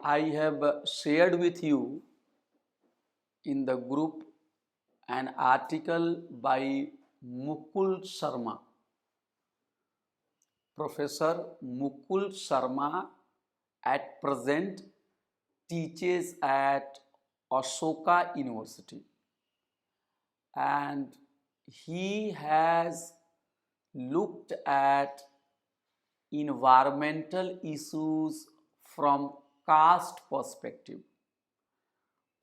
I have shared with you in the group an article by Mukul Sharma. Professor Mukul Sharma at present teaches at Ashoka University, and he has looked at environmental issues from caste perspective.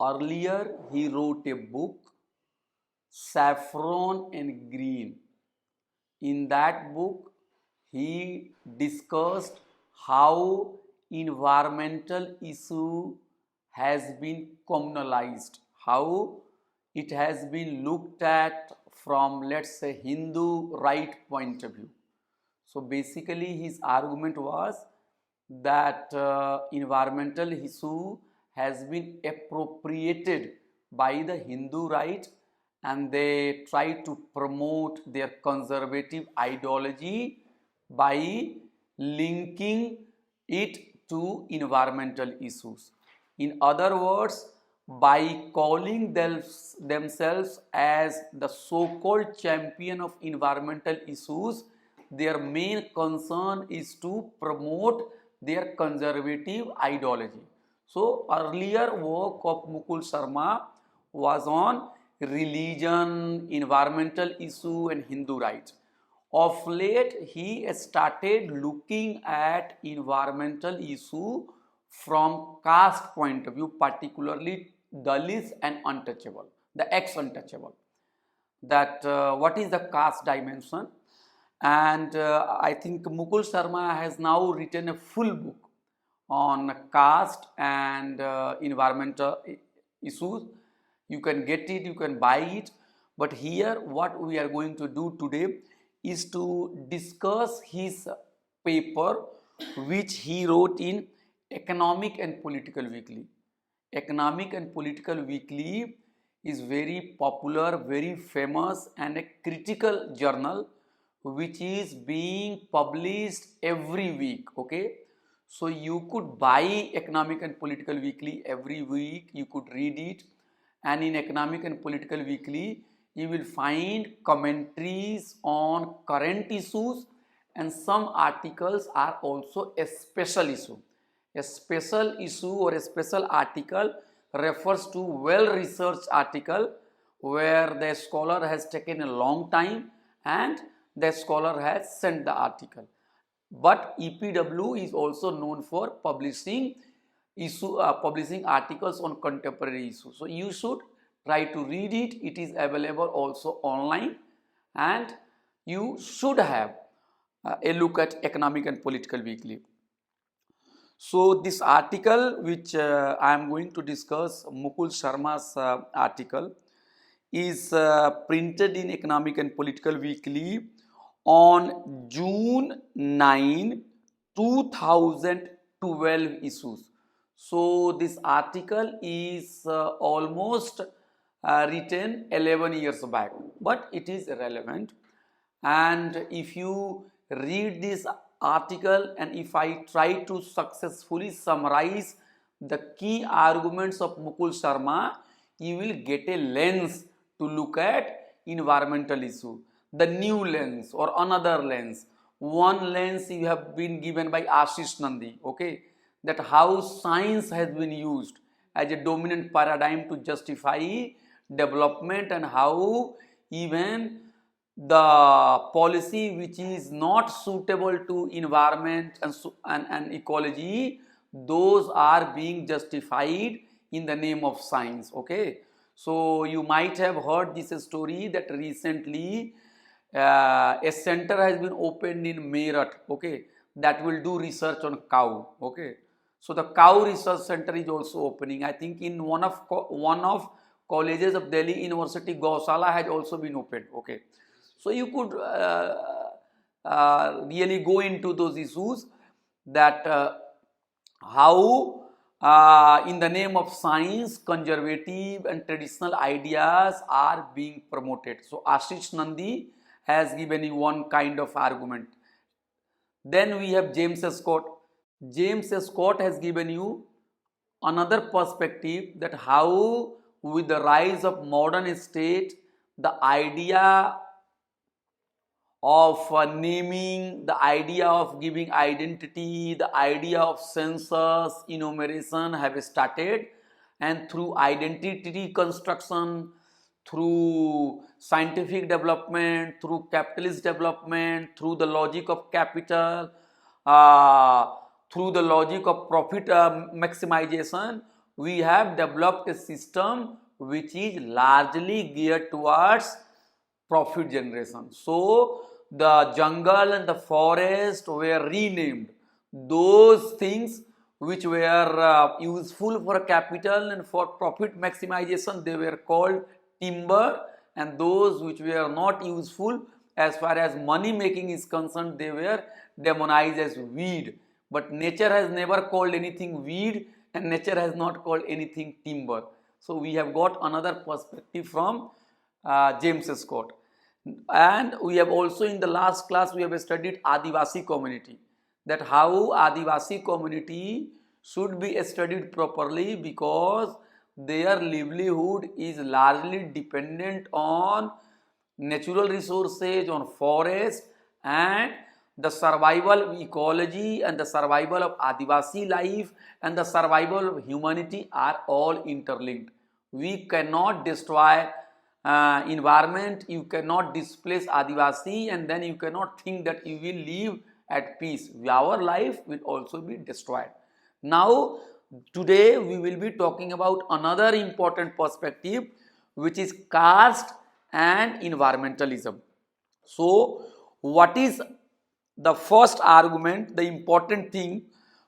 Earlier, he wrote a book, Saffron and Green. In that book, he discussed how environmental issue has been communalized, how it has been looked at from, let's say, Hindu right point of view. So basically his argument was that environmental issue has been appropriated by the Hindu right, and they try to promote their conservative ideology by linking it to environmental issues. In other words, by calling themselves as the so-called champion of environmental issues, their main concern is to promote their conservative ideology. So earlier work of Mukul Sharma was on religion, environmental issue and Hindu rights. Of late, he started looking at environmental issue from caste point of view, particularly Dalits and untouchable, the ex-untouchable. That what is the caste dimension? And I think Mukul Sharma has now written a full book on caste and environmental issues. You can get it, you can buy it. But here what we are going to do today is to discuss his paper which he wrote in Economic and Political Weekly. Economic and Political Weekly is very popular, very famous and a critical journal which is being published every week. Okay, so you could buy Economic and Political Weekly every week, you could read it, and in Economic and Political Weekly you will find commentaries on current issues, and some articles are also a special issue. A special issue or a special article refers to well-researched article where the scholar has taken a long time and the scholar has sent the article. But EPW is also known for publishing articles on contemporary issues. So you should try to read it. It is available also online, and you should have a look at Economic and Political Weekly. So this article which I am going to discuss, Mukul Sharma's article, is printed in Economic and Political Weekly on June 9, 2012 issues. So this article is almost written 11 years back, but it is relevant. And if you read this article and if I try to successfully summarize the key arguments of Mukul Sharma, you will get a lens to look at environmental issue. The new lens or another lens. One lens you have been given by Ashish Nandi, okay, that how science has been used as a dominant paradigm to justify development, and how even the policy which is not suitable to environment and ecology, those are being justified in the name of science. Okay, so you might have heard this story that recently a center has been opened in Meerut, okay, that will do research on cow. Okay, so the cow research center is also opening. I think in one of colleges of Delhi University, Gausala has also been opened. Okay, so you could really go into those issues, that how in the name of science, conservative and traditional ideas are being promoted. So Ashish Nandi has given you one kind of argument. Then we have James Scott. James Scott has given you another perspective that how with the rise of modern state, the idea of naming, the idea of giving identity, the idea of census, enumeration have started, and through identity construction, through scientific development, through capitalist development, through the logic of capital, through the logic of profit maximization, we have developed a system which is largely geared towards profit generation. So the jungle and the forest were renamed. Those things which were useful for capital and for profit maximization, they were called timber, and those which were not useful as far as money making is concerned, they were demonized as weed. But nature has never called anything weed, and nature has not called anything timber. So we have got another perspective from James Scott. And we have also, in the last class, we have studied Adivasi community, that how Adivasi community should be studied properly, because their livelihood is largely dependent on natural resources, on forest, and the survival of ecology and the survival of Adivasi life and the survival of humanity are all interlinked. We cannot destroy environment, you cannot displace Adivasi, and then you cannot think that you will live at peace. Our life will also be destroyed. Now today we will be talking about another important perspective, which is caste and environmentalism. So what is the first argument, the important thing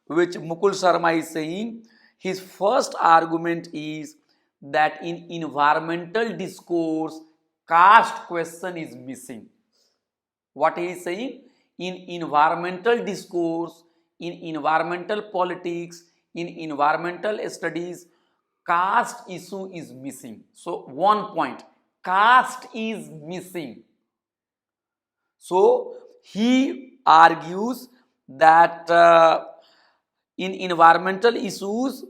which Mukul Sharma is saying? His first argument is that in environmental discourse, caste question is missing. What he is saying? In environmental discourse, in environmental politics, in environmental studies, caste issue is missing. So one point, caste is missing. So he argues that in environmental issues,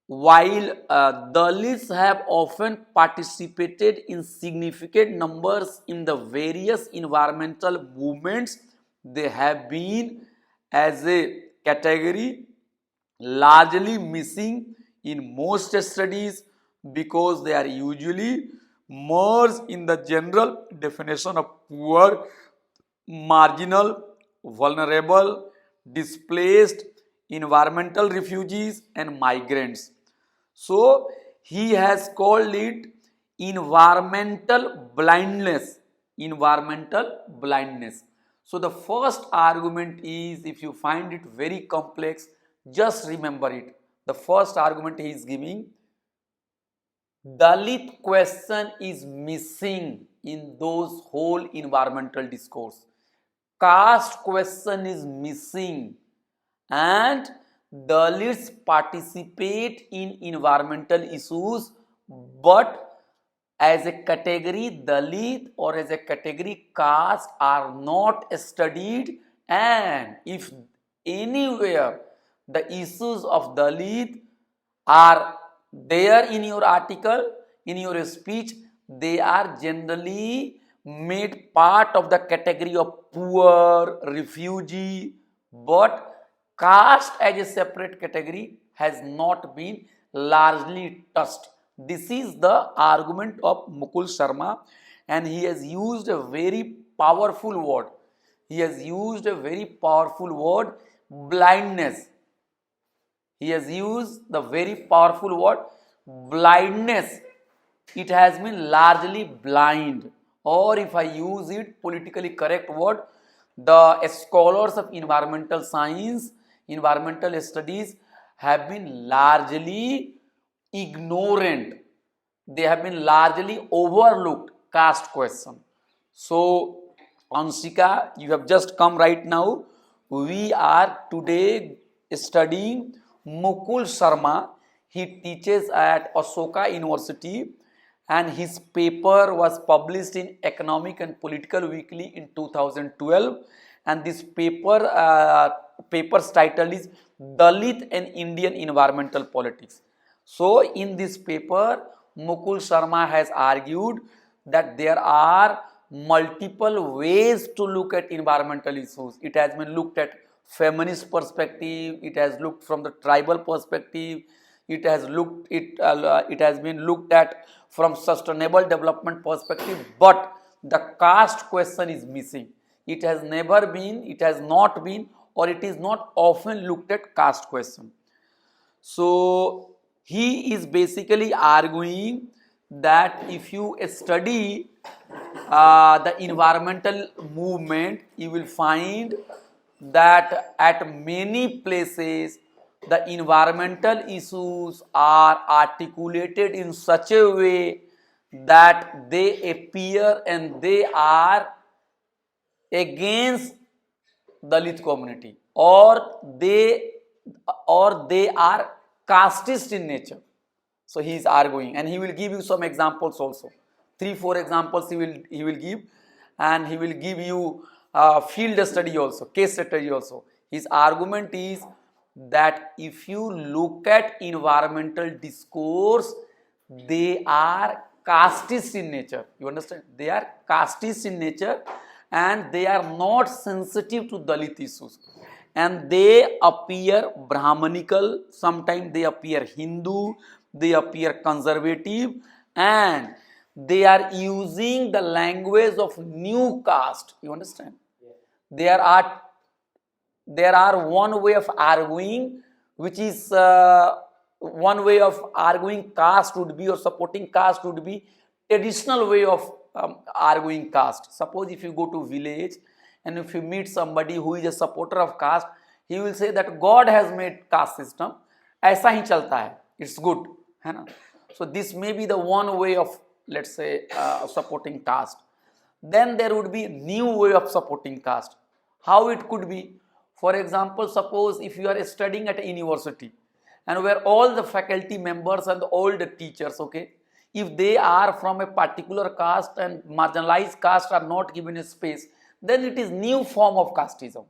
while Dalits have often participated in significant numbers in the various environmental movements, they have been as a category largely missing in most studies, because they are usually merged in the general definition of poor, marginal, vulnerable, displaced, environmental refugees and migrants. So he has called it environmental blindness. Environmental blindness. So the first argument is, if you find it very complex, just remember it. The first argument he is giving, Dalit question is missing in those whole environmental discourse. Caste question is missing, and Dalits participate in environmental issues, but as a category Dalit or as a category caste are not studied, and if anywhere the issues of Dalit are there in your article, in your speech, they are generally made part of the category of poor, refugee, but caste as a separate category has not been largely touched. This is the argument of Mukul Sharma, and he has used a very powerful word. He has used a very powerful word, blindness. He has used the very powerful word, blindness. It has been largely blind, or if I use it politically correct word, the scholars of environmental science, environmental studies have been largely ignorant. They have been largely overlooked caste question. So Anshika, you have just come right now. We are today studying Mukul Sharma. He teaches at Ashoka University, and his paper was published in Economic and Political Weekly in 2012, and this paper paper's title is Dalit and Indian Environmental Politics. So in this paper, Mukul Sharma has argued that there are multiple ways to look at environmental issues. It has been looked at feminist perspective, it has looked from the tribal perspective, it has been looked at from sustainable development perspective, but the caste question is missing. It has never been, it has not been, or it is not often looked at caste question. So he is basically arguing that if you study the environmental movement, you will find that at many places the environmental issues are articulated in such a way that they appear and they are against Dalit community, or they are casteist in nature. So he is arguing, and he will give you some examples also. 3-4 examples he will give, and he will give you field study also, case study also. His argument is that if you look at environmental discourse, they are casteist in nature. You understand? They are casteist in nature, and they are not sensitive to Dalit issues. And they appear Brahmanical, sometimes they appear Hindu, they appear conservative, and they are using the language of new caste. You understand? There are one way of arguing, which is one way of arguing caste would be, or supporting caste would be, traditional way of arguing caste. Suppose if you go to village and if you meet somebody who is a supporter of caste, he will say that God has made caste system, ऐसा ही चलता है, it's good, है ना? So this may be the one way of, let's say, supporting caste. Then there would be new way of supporting caste. How it could be? For example, suppose if you are studying at a university and where all the faculty members and all the teachers, okay, if they are from a particular caste and marginalized caste are not given a space, then it is new form of casteism.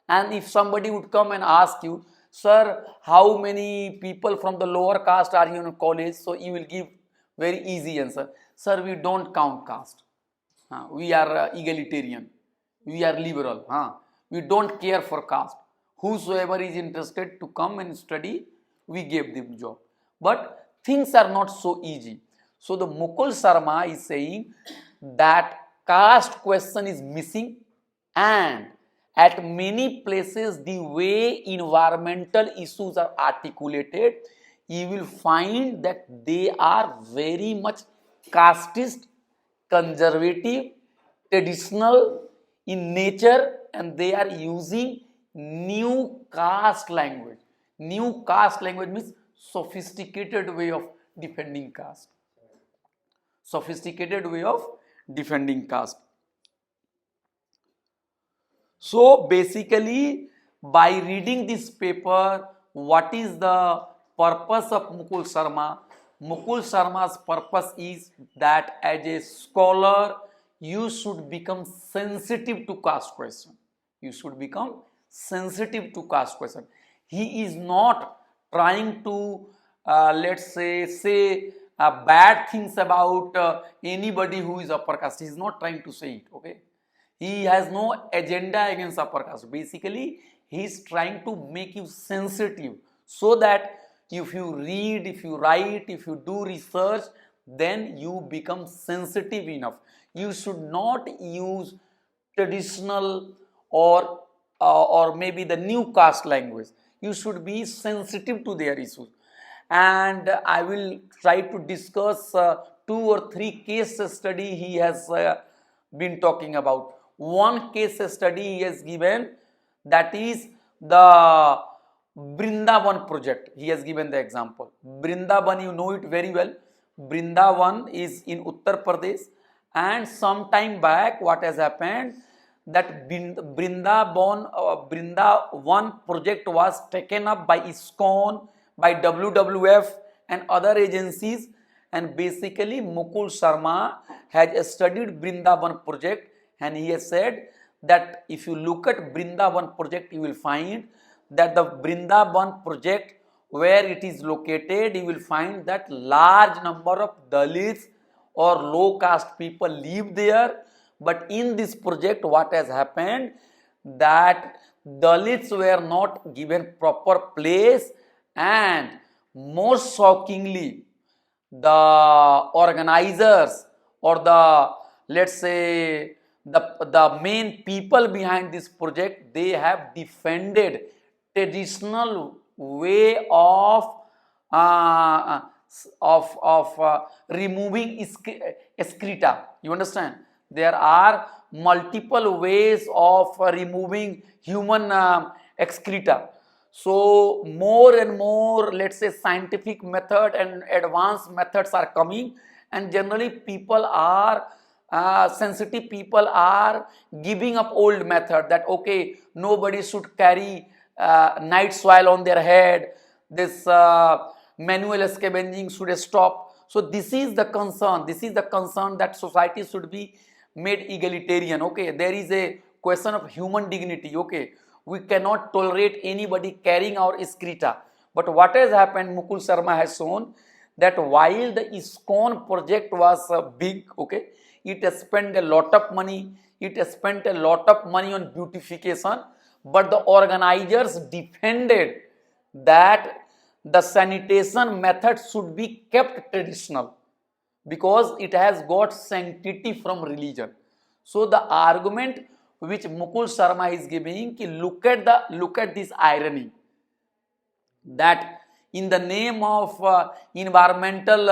And if somebody would come and ask you, sir, how many people from the lower caste are you in college? So you will give very easy answer. Sir, we don't count caste. We are egalitarian. We are liberal. We don't care for caste. Whosoever is interested to come and study, we give them job. But things are not so easy. So the Mukul Sharma is saying that caste question is missing, and at many places the way environmental issues are articulated, you will find that they are very much casteist, conservative, traditional in nature, and they are using new caste language. New caste language means sophisticated way of defending caste. Sophisticated way of defending caste. So basically, by reading this paper, what is the purpose of Mukul Sharma? Mukul Sharma's purpose is that as a scholar, you should become sensitive to caste question. You should become sensitive to caste question. He is not trying to, let's say bad things about anybody who is upper caste. He is not trying to say it, okay? He has no agenda against upper caste. Basically, he is trying to make you sensitive so that if you read, if you write, if you do research, then you become sensitive enough. You should not use traditional or maybe the new caste language. You should be sensitive to their issues. And I will try to discuss 2 or 3 case study he has been talking about. One case study he has given, that is the Brindavan project. He has given the example. Brindavan, you know it very well. Brindavan is in Uttar Pradesh, and some time back what has happened, that Brindavan project was taken up by ISKCON, by WWF and other agencies, and basically Mukul Sharma has studied Brindavan project, and he has said that if you look at Brindaban project, you will find that the Brindaban project, where it is located, you will find that large number of Dalits or low caste people live there. But in this project, what has happened, that Dalits were not given proper place, and most shockingly, the organizers or the, let's say, the main people behind this project, they have defended traditional way uh, of removing excreta. You understand? There are multiple ways of removing human excreta. So more and more, let's say, scientific method and advanced methods are coming, and generally people are sensitive people are giving up old method, that okay, nobody should carry night soil on their head, this manual scavenging should stop. So this is the concern that society should be made egalitarian. Okay, there is a question of human dignity. Okay, we cannot tolerate anybody carrying our excreta. But what has happened, Mukul Sharma has shown that while the ISKCON project was big, okay, it has spent a lot of money, on beautification, but the organizers defended that the sanitation method should be kept traditional because it has got sanctity from religion. So the argument which Mukul Sharma is giving, look at this irony, that in the name of environmental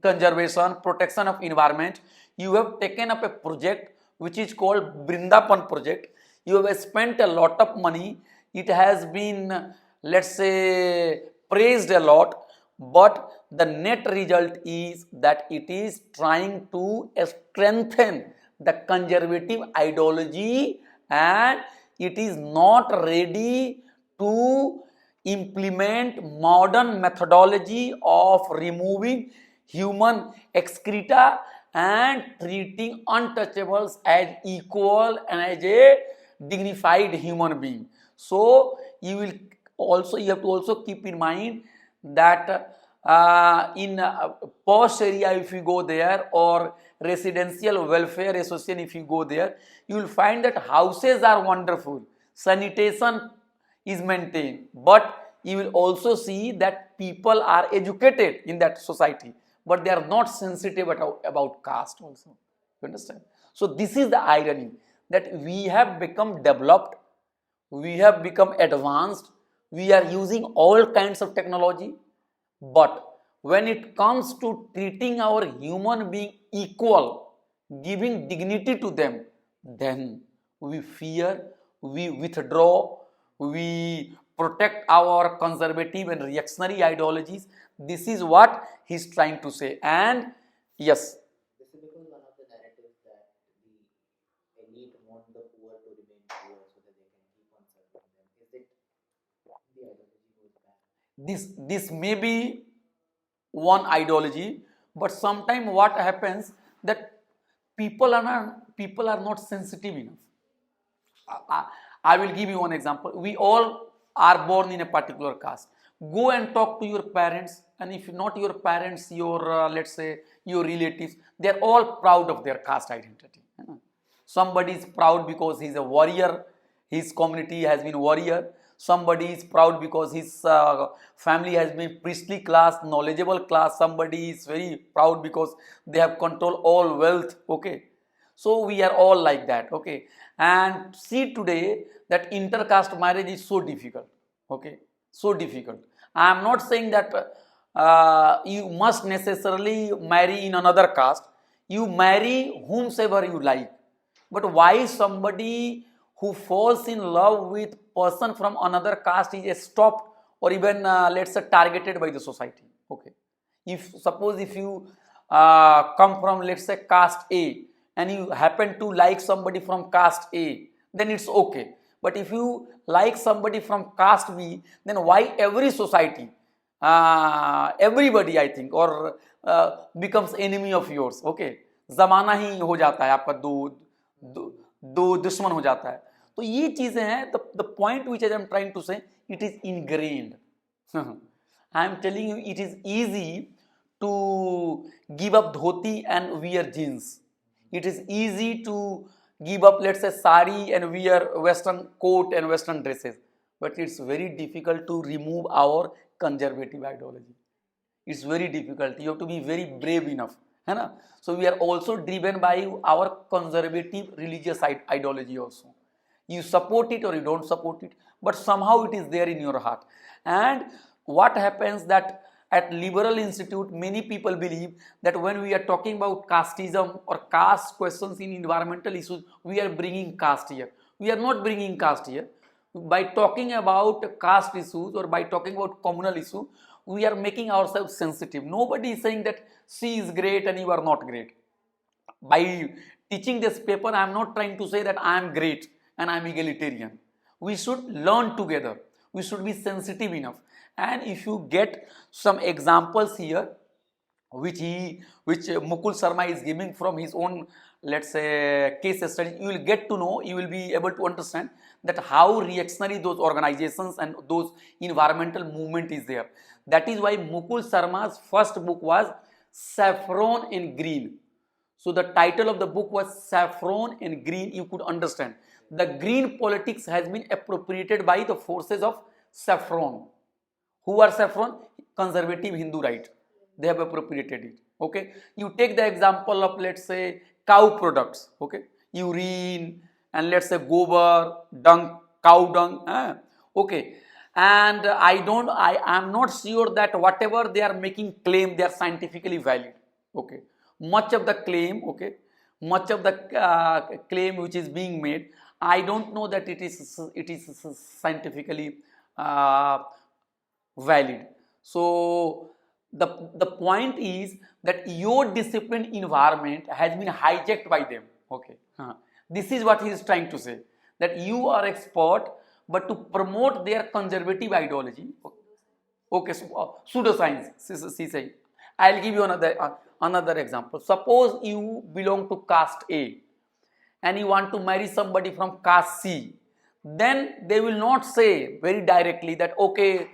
conservation, protection of environment, you have taken up a project which is called Brindaban project. You have spent a lot of money. It has been, let's say, praised a lot, but the net result is that it is trying to strengthen the conservative ideology, and it is not ready to implement modern methodology of removing human excreta and treating untouchables as equal and as a dignified human being. So you have to also keep in mind that in posh area, if you go there, or residential welfare association, if you go there, you will find that houses are wonderful, sanitation is maintained, but you will also see that people are educated in that society, but they are not sensitive about caste also. You understand? So this is the irony, that we have become developed, we have become advanced, we are using all kinds of technology, but when it comes to treating our human being equal, giving dignity to them, then we fear, we withdraw, we protect our conservative and reactionary ideologies. This is what he's trying to say. And yes, This will become one of the narratives that the elite want the poor to remain poor so that they can keep on serving them. Is it the ideology goes back? this may be one ideology, but sometimes what happens, that people are not sensitive enough. I will give you one example. We all are born in a particular caste. Go and talk to your parents, and if not your parents, your let's say your relatives, they are all proud of their caste identity. Somebody is proud because he is a warrior, his community has been warrior. Somebody is proud because his family has been priestly class, knowledgeable class. Somebody is very proud because they have control all wealth. Okay, so we are all like that. Okay, and see today that intercaste marriage is so difficult. Okay, so difficult. I am not saying that you must necessarily marry in another caste. You marry whomsoever you like. But why somebody who falls in love with person from another caste is stopped, or even let's say targeted by the society? Okay, if suppose if you come from, let's say, caste A, and you happen to like somebody from caste A, then it's okay. But if you like somebody from caste B, then why every society, everybody, I think, or becomes enemy of yours? Okay, जमाना ही हो जाता है आपका दो दुश्मन हो जाता है। तो ये चीजें हैं, the point which I am trying to say, it is ingrained. I am telling you it is easy to give up dhoti and wear jeans. It is easy to give up, let's say, sari and wear western coat and western dresses, but it's very difficult to remove our conservative ideology. It's very difficult. You have to be very brave enough, है ना? So we are also driven by our conservative religious ideology also. You support it or you don't support it, but somehow it is there in your heart. And what happens that at liberal institute, many people believe that when we are talking about casteism or caste questions in environmental issues, we are bringing caste here. We are not bringing caste here. By talking about caste issues or by talking about communal issue, we are making ourselves sensitive. Nobody is saying that she is great and you are not great. By teaching this paper, I am not trying to say that I am great and I am egalitarian. We should learn together. We should be sensitive enough. And if you get some examples here, which Mukul Sharma is giving from his own, let's say, case study, you will get to know, you will be able to understand that how reactionary those organizations and those environmental movement is there. That is why Mukul Sharma's first book was Saffron and Green. So the title of the book was Saffron and Green. You could understand the green politics has been appropriated by the forces of saffron. Who are saffron? Conservative Hindu right. They have appropriated it. Okay. You take the example of, let's say, cow products. Okay. Urine and let's say gobar, dung, cow dung. Okay. And I am not sure that whatever they are making claim, they are scientifically valid. Okay. Much of the claim, okay, much of the claim which is being made, I don't know that it is scientifically valid. So the point is that your disciplined environment has been hijacked by them. Okay, this is what he is trying to say, that you are expert, but to promote their conservative ideology. Okay, so pseudoscience. See, I'll give you another example. Suppose you belong to caste A and you want to marry somebody from caste C, then they will not say very directly that okay,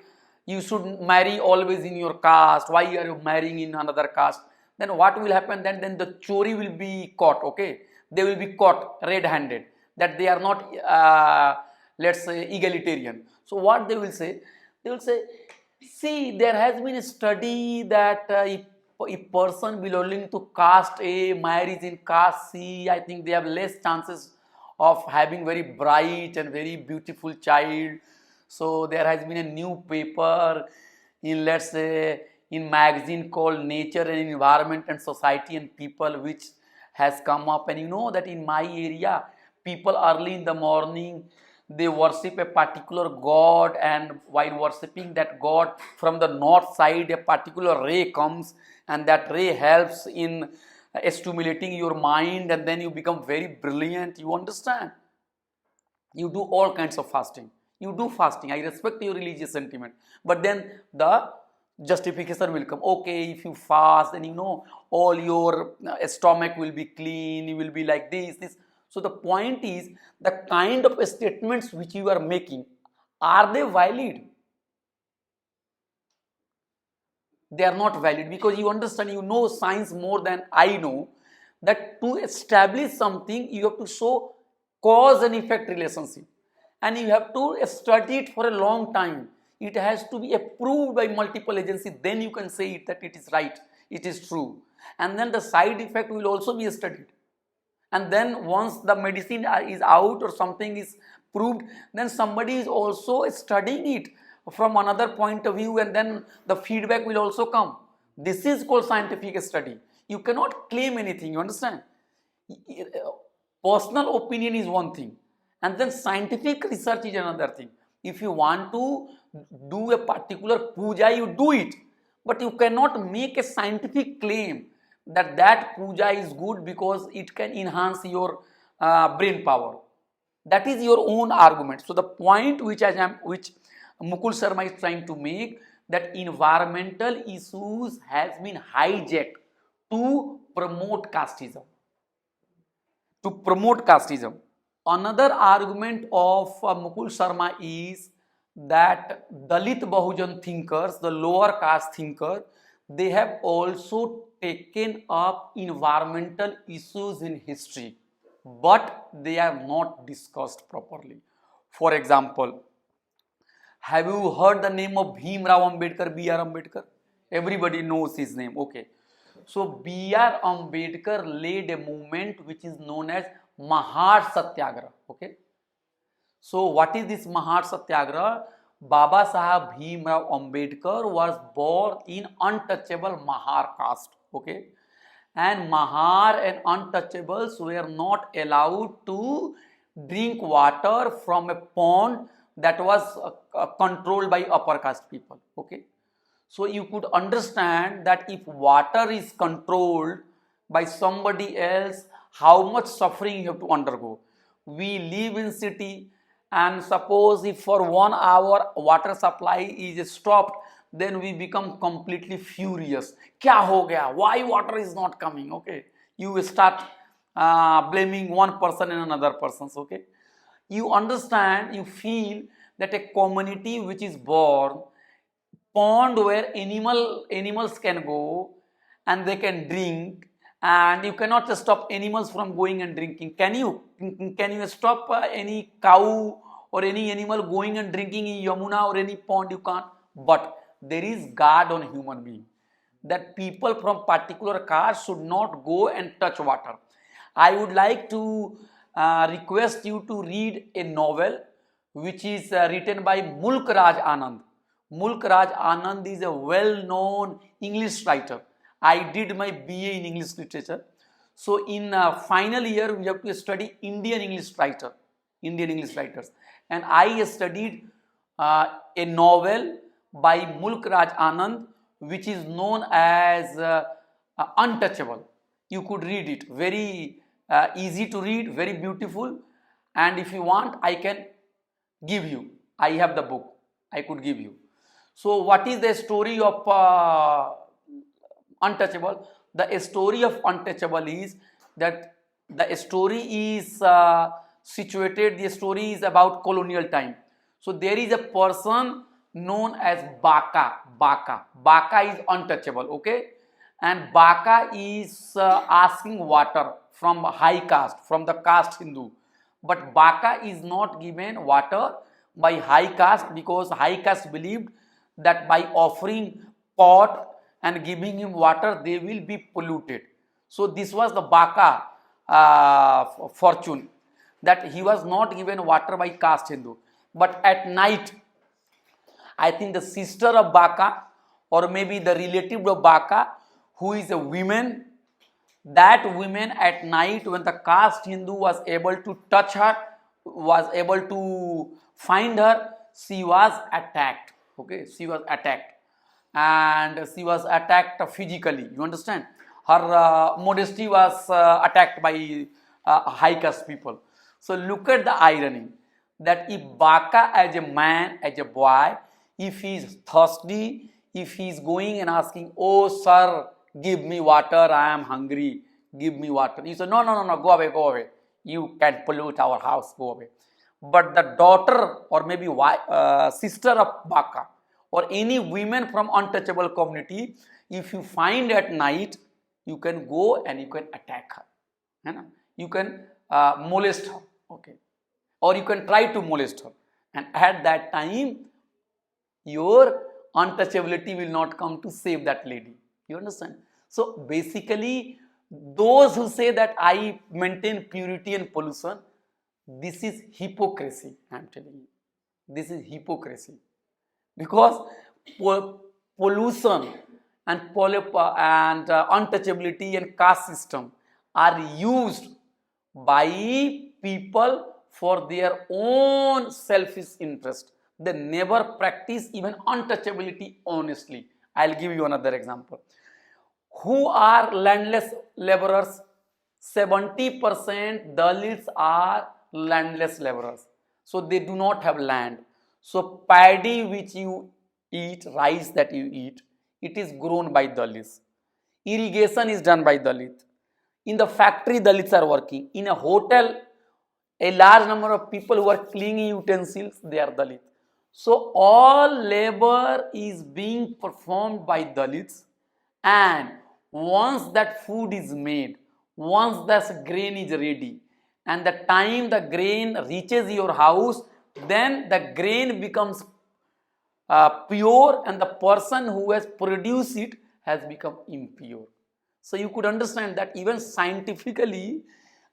you should marry always in your caste, why are you marrying in another caste? Then what will happen? Then the chori will be caught. Okay, they will be caught red-handed that they are not let's say egalitarian. So what they will say? They will say, see, there has been a study that if a person belonging to caste A marries in caste C, I think they have less chances of having very bright and very beautiful child. So there has been a new paper in, let's say, in magazine called Nature and Environment and Society and People, which has come up. And you know that in my area, people early in the morning, they worship a particular god, and while worshipping that god, from the north side a particular ray comes, and that ray helps in stimulating your mind, and then you become very brilliant. You understand? You do all kinds of fasting. You do fasting. I respect your religious sentiment, but then the justification will come. Okay, if you fast, then you know all your stomach will be clean. You will be like this. So the point is, the kind of statements which you are making, are they valid? They are not valid, because you understand, you know science more than I know, that to establish something you have to show cause and effect relationship, and you have to study it for a long time. It has to be approved by multiple agencies, then you can say it that it is right, it is true, and then the side effect will also be studied. And then once the medicine is out or something is proved, then somebody is also studying it from another point of view, and then the feedback will also come. This is called scientific study. You cannot claim anything, you understand? Personal opinion is one thing, and then scientific research is another thing. If you want to do a particular puja, you do it, but you cannot make a scientific claim that puja is good because it can enhance your brain power. That is your own argument. So the point which Mukul Sharma is trying to make, that environmental issues has been hijacked to promote casteism. To promote casteism. Another argument of Mukul Sharma is that Dalit Bahujan thinkers, the lower caste thinker, they have also taken up environmental issues in history, but they are not discussed properly. For example, have you heard the name of Bhim Rao Ambedkar, B.R. Ambedkar? Everybody knows his name. Okay. So B.R. Ambedkar led a movement which is known as Mahar Satyagraha. Okay. So what is this Mahar Satyagraha? Baba Sahib Bhim Rao Ambedkar was born in untouchable Mahar caste. Okay. And Mahar and untouchables were not allowed to drink water from a pond that was controlled by upper caste people. Okay. So you could understand that if water is controlled by somebody else, how much suffering you have to undergo. We live in city, and suppose if for 1 hour water supply is stopped, then we become completely furious. Kya ho gaya? Why water is not coming? Okay, you start blaming one person and another person's. Okay, you understand, you feel that a community which is born pond where animals can go and they can drink, and you cannot just stop animals from going and drinking. Can you stop any cow or any animal going and drinking in Yamuna or any pond? You can't. But there is guard on human being, that people from particular caste should not go and touch water. I would like to request you to read a novel which is written by Mulk Raj Anand. Mulk Raj Anand is a well-known English writer. I did my BA in English literature. So in final year, we have to study Indian English writers. And I studied a novel by Mulk Raj Anand, which is known as Untouchable. You could read it. Very easy to read, very beautiful. And if you want, I can give you. I have the book. I could give you. So what is the story of Untouchable? The story of Untouchable is that the story is situated, the story is about colonial time. So there is a person known as Baka. Baka is untouchable, okay? And Baka is asking water from high caste, from the caste Hindu. But Baka is not given water by high caste, because high caste believed that by offering pot and giving him water, they will be polluted. So this was the Baka fortune, that he was not given water by caste Hindu. But at night, I think the sister of Baka, or maybe the relative of Baka, who is a woman, that woman at night, when the caste Hindu was able to touch her, was able to find her, she was attacked. Okay, she was attacked, and she was attacked physically. You understand? Her modesty was attacked by high caste people. So look at the irony, that if Baka as a man, as a boy, if he is thirsty, if he is going and asking, "Oh sir, give me water, I am hungry, give me water," he said, no, go away, you can pollute our house, go away. But the daughter, or maybe sister of Baka, or any women from untouchable community, if you find at night, you can go and you can attack her. You can molest her, okay, or you can try to molest her, and at that time, your untouchability will not come to save that lady. You understand? So basically, those who say that I maintain purity and pollution, this is hypocrisy. I am telling you, this is hypocrisy, because pollution and untouchability and caste system are used by people for their own selfish interest. They never practice even untouchability honestly. I'll give you another example. Who are landless laborers? 70% Dalits are landless laborers. So they do not have land. So paddy which you eat, rice that you eat, it is grown by Dalits. Irrigation is done by Dalit. In the factory, Dalits are working. In a hotel, A large number of people who are cleaning utensils, they are Dalit. So all labor is being performed by Dalits, and once that food is made, once that grain is ready, and the time the grain reaches your house, then the grain becomes pure, and the person who has produced it has become impure. So you could understand that even scientifically,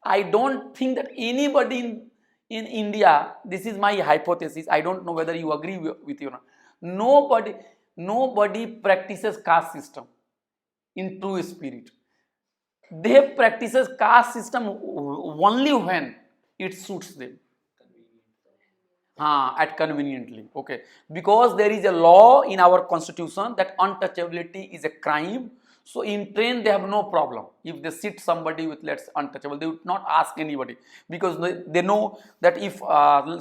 I don't think that anybody in India, this is my hypothesis, I don't know whether you agree with you or not, nobody practices caste system in true spirit. They practices caste system only when it suits them. At conveniently, okay, because there is a law in our constitution that untouchability is a crime. So in train they have no problem if they sit somebody with, let's, untouchable, they would not ask anybody, because they know that if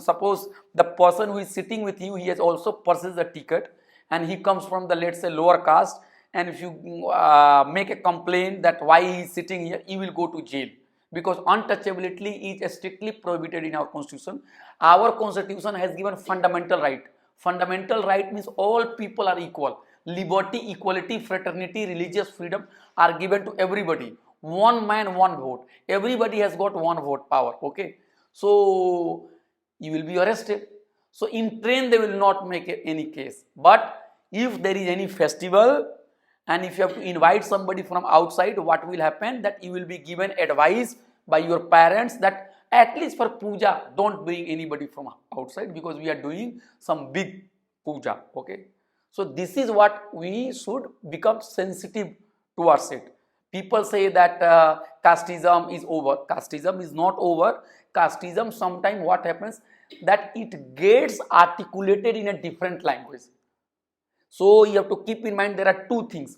suppose the person who is sitting with you, he has also purchased a ticket and he comes from the, let's say, lower caste, and if you make a complaint that why he is sitting here, he will go to jail, because untouchability is strictly prohibited in our constitution. Our constitution has given fundamental right. Fundamental right means all people are equal. Liberty, equality, fraternity, religious freedom are given to everybody. One man, one vote. Everybody has got one vote power. Okay. So you will be arrested. So in train they will not make any case. But if there is any festival, and if you have to invite somebody from outside, what will happen, that you will be given advice by your parents that at least for puja, don't bring anybody from outside, because we are doing some big puja. Okay. So this is what we should become sensitive towards it. People say that casteism is over. Casteism is not over. Casteism, sometimes what happens, that it gets articulated in a different language. So you have to keep in mind there are two things: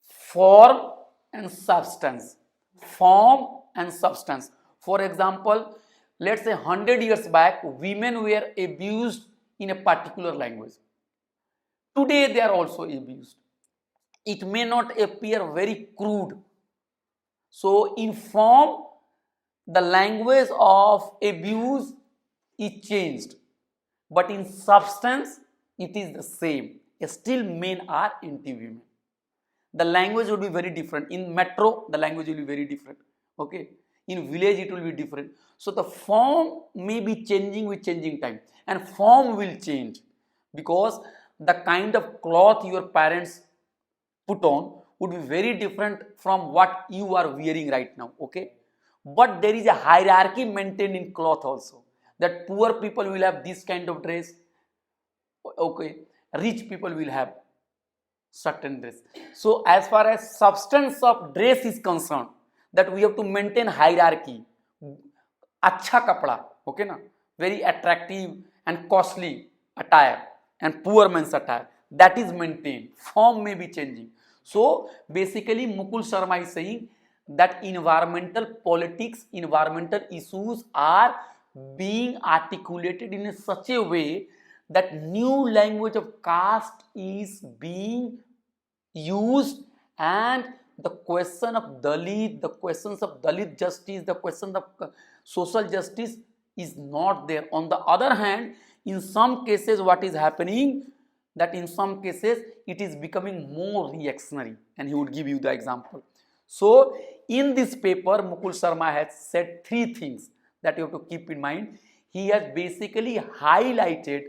form and substance. Form and substance. For example, let's say 100 years back, women were abused in a particular language. Today they are also abused. It may not appear very crude. So in form, the language of abuse is changed, but in substance, it is the same. Still men are anti-women. The language will be very different. In metro, the language will be very different. Okay. In village, it will be different. So the form may be changing with changing time, and form will change, because the kind of cloth your parents put on would be very different from what you are wearing right now. Okay. But there is a hierarchy maintained in cloth also, that poor people will have this kind of dress. Okay. Rich people will have certain dress. So as far as substance of dress is concerned, that we have to maintain hierarchy. Acha kapda, okay na, very attractive and costly attire, and poor man's attire, that is maintained. Form may be changing. So basically Mukul Sharma is saying that environmental politics, environmental issues are being articulated in such a way that new language of caste is being used, and the question of Dalit, the questions of Dalit justice, the question of social justice is not there. On the other hand, in some cases what is happening, that in some cases it is becoming more reactionary, and he would give you the example. So in this paper, Mukul Sharma has said three things that you have to keep in mind. He has basically highlighted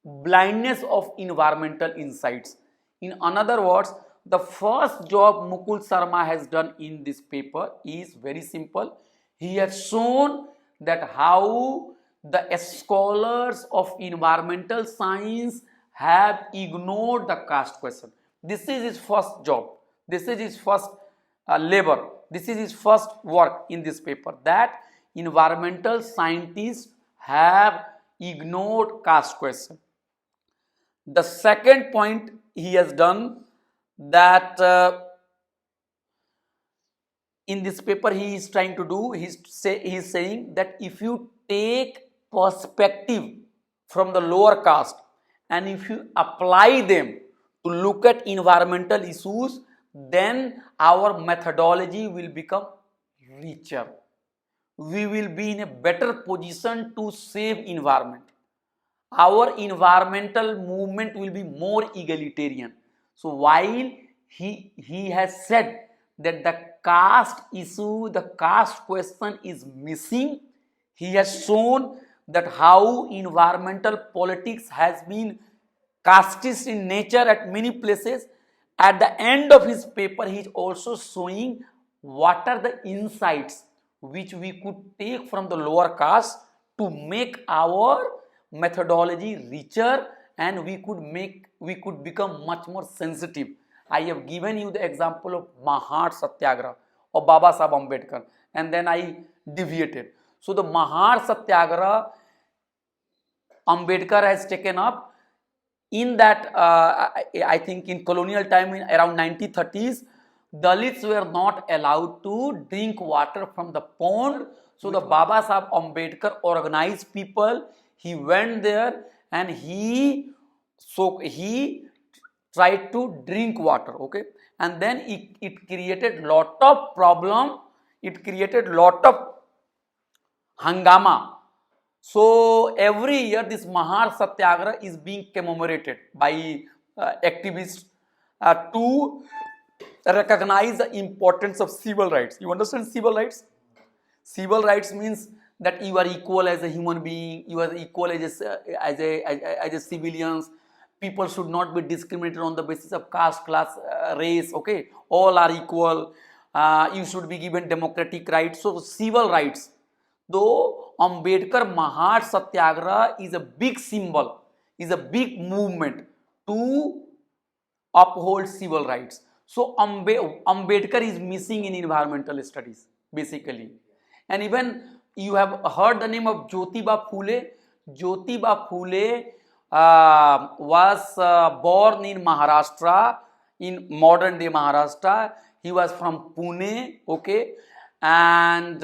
blindness of environmental insights. In other words, the first job Mukul Sharma has done in this paper is very simple. He has shown that how the scholars of environmental science have ignored the caste question. This is his first job. This is his first labor. This is his first work in this paper, that environmental scientists have ignored caste question. The second point he has done, that in this paper he is trying to do, he is saying that if you take perspective from the lower caste and if you apply them to look at environmental issues, then our methodology will become richer. we will be in a better position to save environment. Our environmental movement will be more egalitarian. So while he has said that the caste issue, the caste question is missing, he has shown that how environmental politics has been casteist in nature at many places. At the end of his paper, he is also showing what are the insights which we could take from the lower caste to make our methodology richer, and we could become much more sensitive. I have given you the example of Mahar Satyagraha of Baba Sahib Ambedkar, and then I deviated. So the Mahar Satyagraha Ambedkar has taken up. In that, I think in colonial time, in around 1930s, Dalits were not allowed to drink water from the pond. So the Baba Sahib Ambedkar organized people. He went there and he tried to drink water. Okay, and then it created lot of problem. It created lot of hangama. So every year this Mahar Satyagraha is being commemorated by activists to recognize the importance of civil rights. You understand civil rights? Civil rights means that you are equal as a human being, you are equal as a civilians. People should not be discriminated on the basis of caste, class, race. Okay, all are equal. You should be given democratic rights. So civil rights. Though Ambedkar Mahar Satyagraha is a big symbol, is a big movement to uphold civil rights. So Ambedkar is missing in environmental studies basically. And even you have heard the name of Jyotiba Phule. Jyotiba Phule was born in Maharashtra, in modern day Maharashtra. He was from Pune, okay, and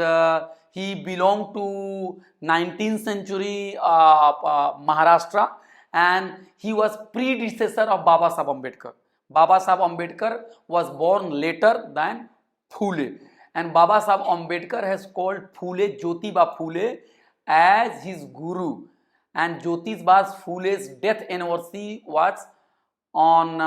he belonged to 19th century Maharashtra, and he was predecessor of Baba Sahib Ambedkar. Baba Sahib Ambedkar was born later than Phule, and Baba Sahib Ambedkar has called Phule, Jyotiba Phule, as his guru. And Jyotiba Phule's death anniversary was on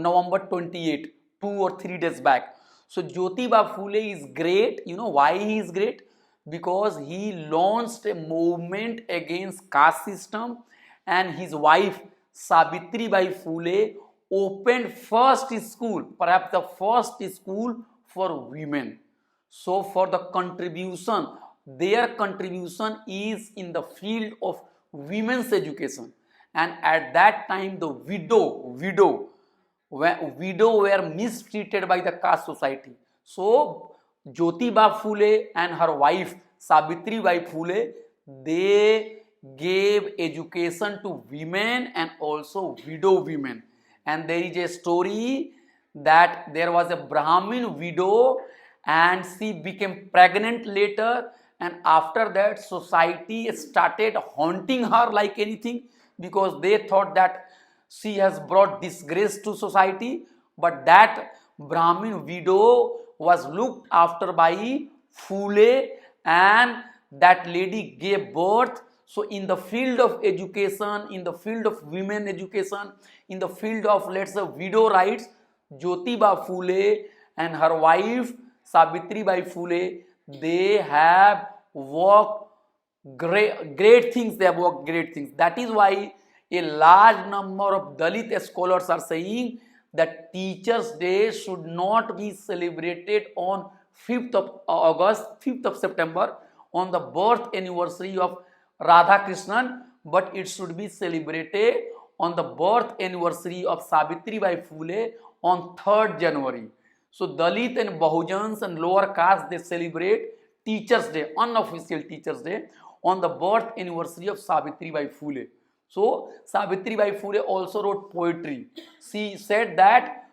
November 28, 2 or 3 days back. So Jyotiba Phule is great. You know why he is great? Because he launched a movement against caste system, and his wife Savitri Bai Phule opened first school, perhaps the first school for women. So for the contribution, their contribution is in the field of women's education. And at that time the widow were mistreated by the caste society. So Jyotiba Phule and her wife Savitri Bai Phule, they gave education to women and also widow women. And there is a story that there was a Brahmin widow and she became pregnant later, and after that society started haunting her like anything, because they thought that she has brought disgrace to society. But that Brahmin widow was looked after by Phule, and that lady gave birth. So in the field of education, in the field of women education, in the field of, let's say, widow rights, Jyotiba Phule and her wife Savitri Bai Phule, they have worked great things. They have worked great things. That is why a large number of Dalit scholars are saying that Teachers' Day should not be celebrated on 5th of August, 5th of September, on the birth anniversary of Radha Krishnan, but it should be celebrated on the birth anniversary of Savitri Bai Phule on 3rd January. So Dalit and Bahujans and lower caste, they celebrate Teachers' Day, unofficial Teachers' Day, on the birth anniversary of Savitri Bai Phule. So Savitri Bai Phule also wrote poetry. She said that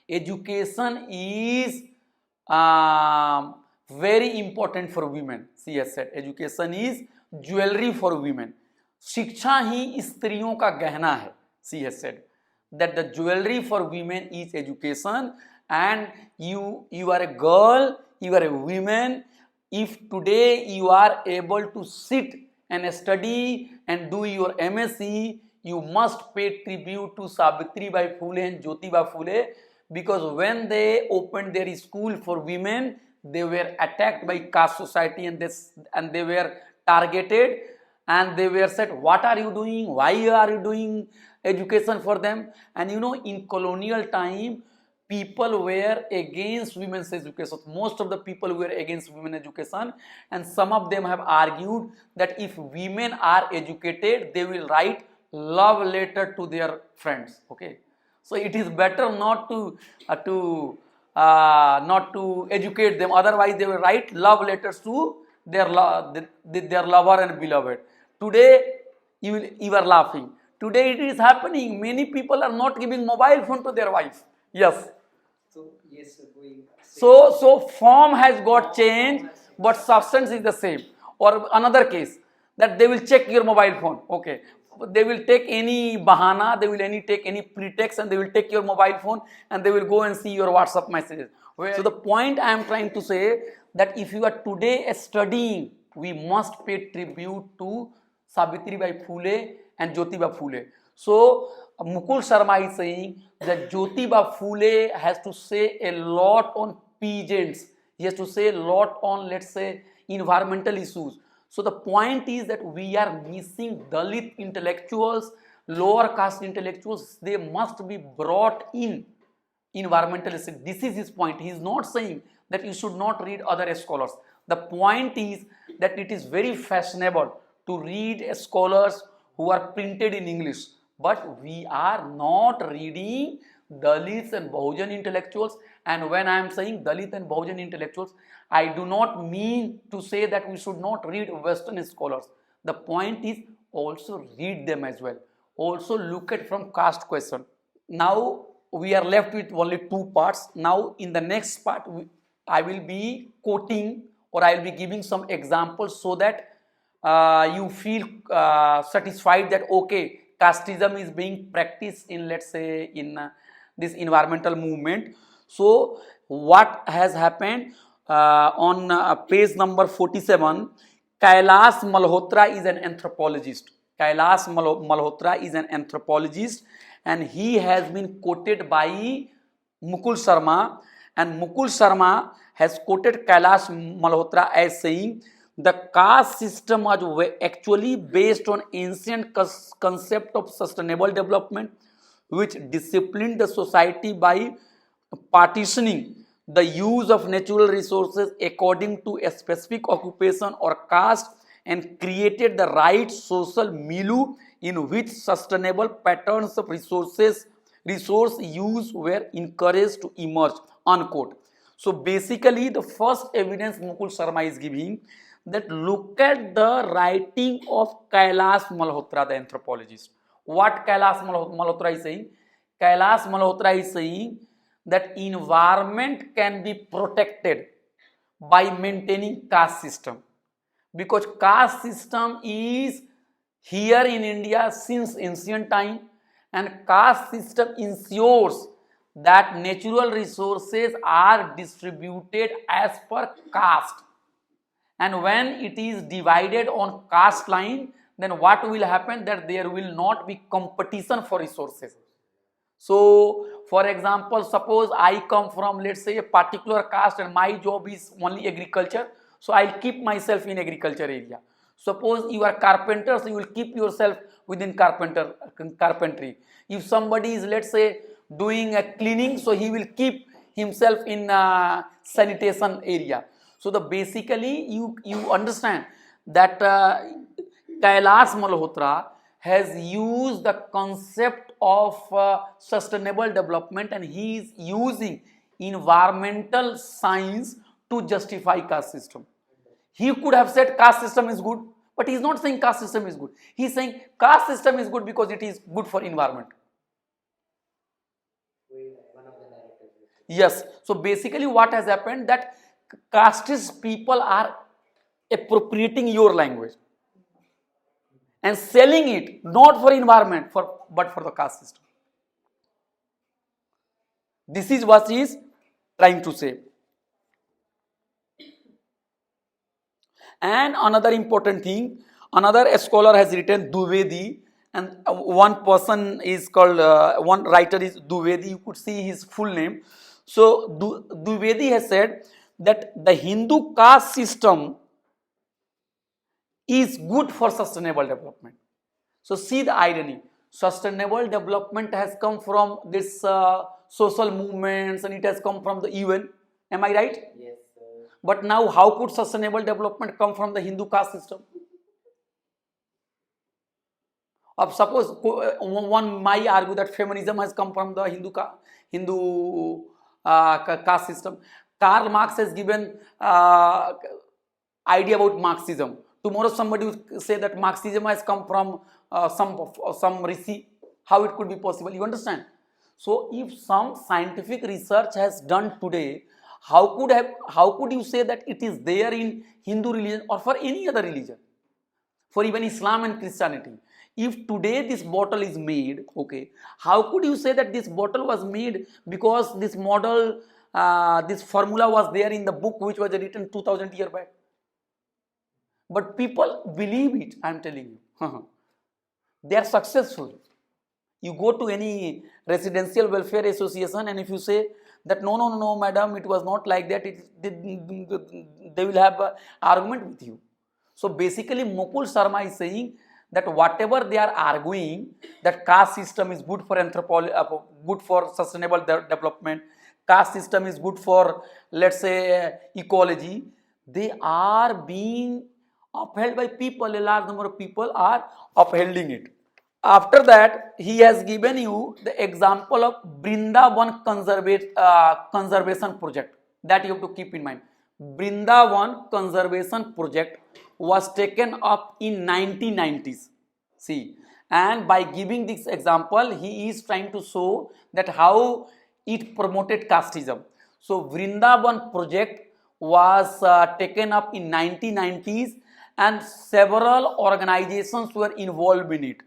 education is very important for women. She has said education is jewelry for women. शिक्षा ही स्त्रियों का गहना है. She has said that the jewelry for women is education, and you are a girl, you are a woman, if today you are able to sit and study and do your MSc, you must pay tribute to Savitribai Phule and Jyotiba Phule, because when they opened their school for women, they were attacked by caste society, and they were targeted, and they were said, what are you doing, why are you doing education for them? And you know, in colonial time, people were against women's education. Most of the people were against women education, and some of them have argued that if women are educated, they will write love letter to their friends. Okay, so it is better not to educate them. Otherwise, they will write love letters to their lover and beloved. Today, you are laughing. Today, it is happening. Many people are not giving mobile phone to their wife. Yes. So yes, we So form has got changed, but substance is the same. Or another case, that they will check your mobile phone. Okay, they will take any bahana, they will take any pretext, and they will take your mobile phone, and they will go and see your WhatsApp messages. So the point I am trying to say, that if you are today studying, we must pay tribute to Savitribai Phule and Jyotiba Phule. So Mukul Sharma is saying that Jyotiba Phule has to say a lot on peasants. He has to say a lot on, let's say, environmental issues. So the point is that we are missing Dalit intellectuals, lower caste intellectuals. They must be brought in environmentalism. This is his point. He is not saying that you should not read other scholars. The point is that it is very fashionable to read scholars who are printed in English, but we are not reading Dalits and Bahujan intellectuals. And when I am saying Dalit and Bahujan intellectuals, I do not mean to say that we should not read Western scholars. The point is also read them as well. Also look at from caste question. Now we are left with only two parts. Now in the next part, I will be quoting, or I will be giving some examples, so that you feel satisfied that okay, casteism is being practiced in, let's say, in this environmental movement. So what has happened on page number 47, Kailash Malhotra is an anthropologist. Kailash Malhotra is an anthropologist, and he has been quoted by Mukul Sharma, and Mukul Sharma has quoted Kailash Malhotra as saying, the caste system was actually based on ancient concept of sustainable development, which disciplined the society by partitioning the use of natural resources according to a specific occupation or caste, and created the right social milieu in which sustainable patterns of resource use were encouraged to emerge, unquote. So basically, the first evidence Mukul Sharma is giving, that look at the writing of Kailash Malhotra, the anthropologist. What Kailash Malhotra is saying? Kailash Malhotra is saying that environment can be protected by maintaining caste system, because caste system is here in India since ancient time, and caste system ensures that natural resources are distributed as per caste, and when it is divided on caste line, then what will happen, that there will not be competition for resources. So for example, suppose I come from, let's say, a particular caste, and my job is only agriculture, so I'll keep myself in agriculture area. Suppose you are carpenter, so you will keep yourself within carpentry. If somebody is, let's say, doing a cleaning, so he will keep himself in sanitation area. So the basically you understand that Kailash Malhotra has used the concept of sustainable development, and he is using environmental science to justify caste system. He could have said caste system is good, but he is not saying caste system is good. He is saying caste system is good because it is good for environment. one of the narratives. Yes. So basically what has happened, that casteist people are appropriating your language and selling it, not for environment, but for the caste system. This is what he is trying to say. And another important thing, another scholar has written Dwivedi, and one person is called, one writer is Dwivedi, you could see his full name. So Dwivedi has said that the Hindu caste system is good for sustainable development. So see the irony. Sustainable development has come from this social movements, and it has come from the UN. Am I right? Yes, sir. But now how could sustainable development come from the Hindu caste system? Of suppose one might argue that feminism has come from the Hindu caste system. Karl Marx has given idea about Marxism. Tomorrow somebody will say that Marxism has come from some rishi. How it could be possible? You understand? So if some scientific research has done today, how could you say that it is there in Hindu religion or for any other religion? For even Islam and Christianity. If today this bottle is made, okay, how could you say that this bottle was made because this model, this formula was there in the book which was written 2000 years back? But people believe it, I am telling you. They are successful. You go to any residential welfare association, and if you say that no, madam, it was not like that, they will have an argument with you. So basically Mukul Sharma is saying that whatever they are arguing, that caste system is good for anthropology, good for sustainable development, caste system is good for, let's say, ecology, they are being upheld by people. A large number of people are upholding it. After that, he has given you the example of Brindavan conservation project, that you have to keep in mind. Brindavan conservation project was taken up in 1990s. See, and by giving this example, he is trying to show that how it promoted casteism. So Vrindavan project was taken up in 1990s, and several organizations were involved in it,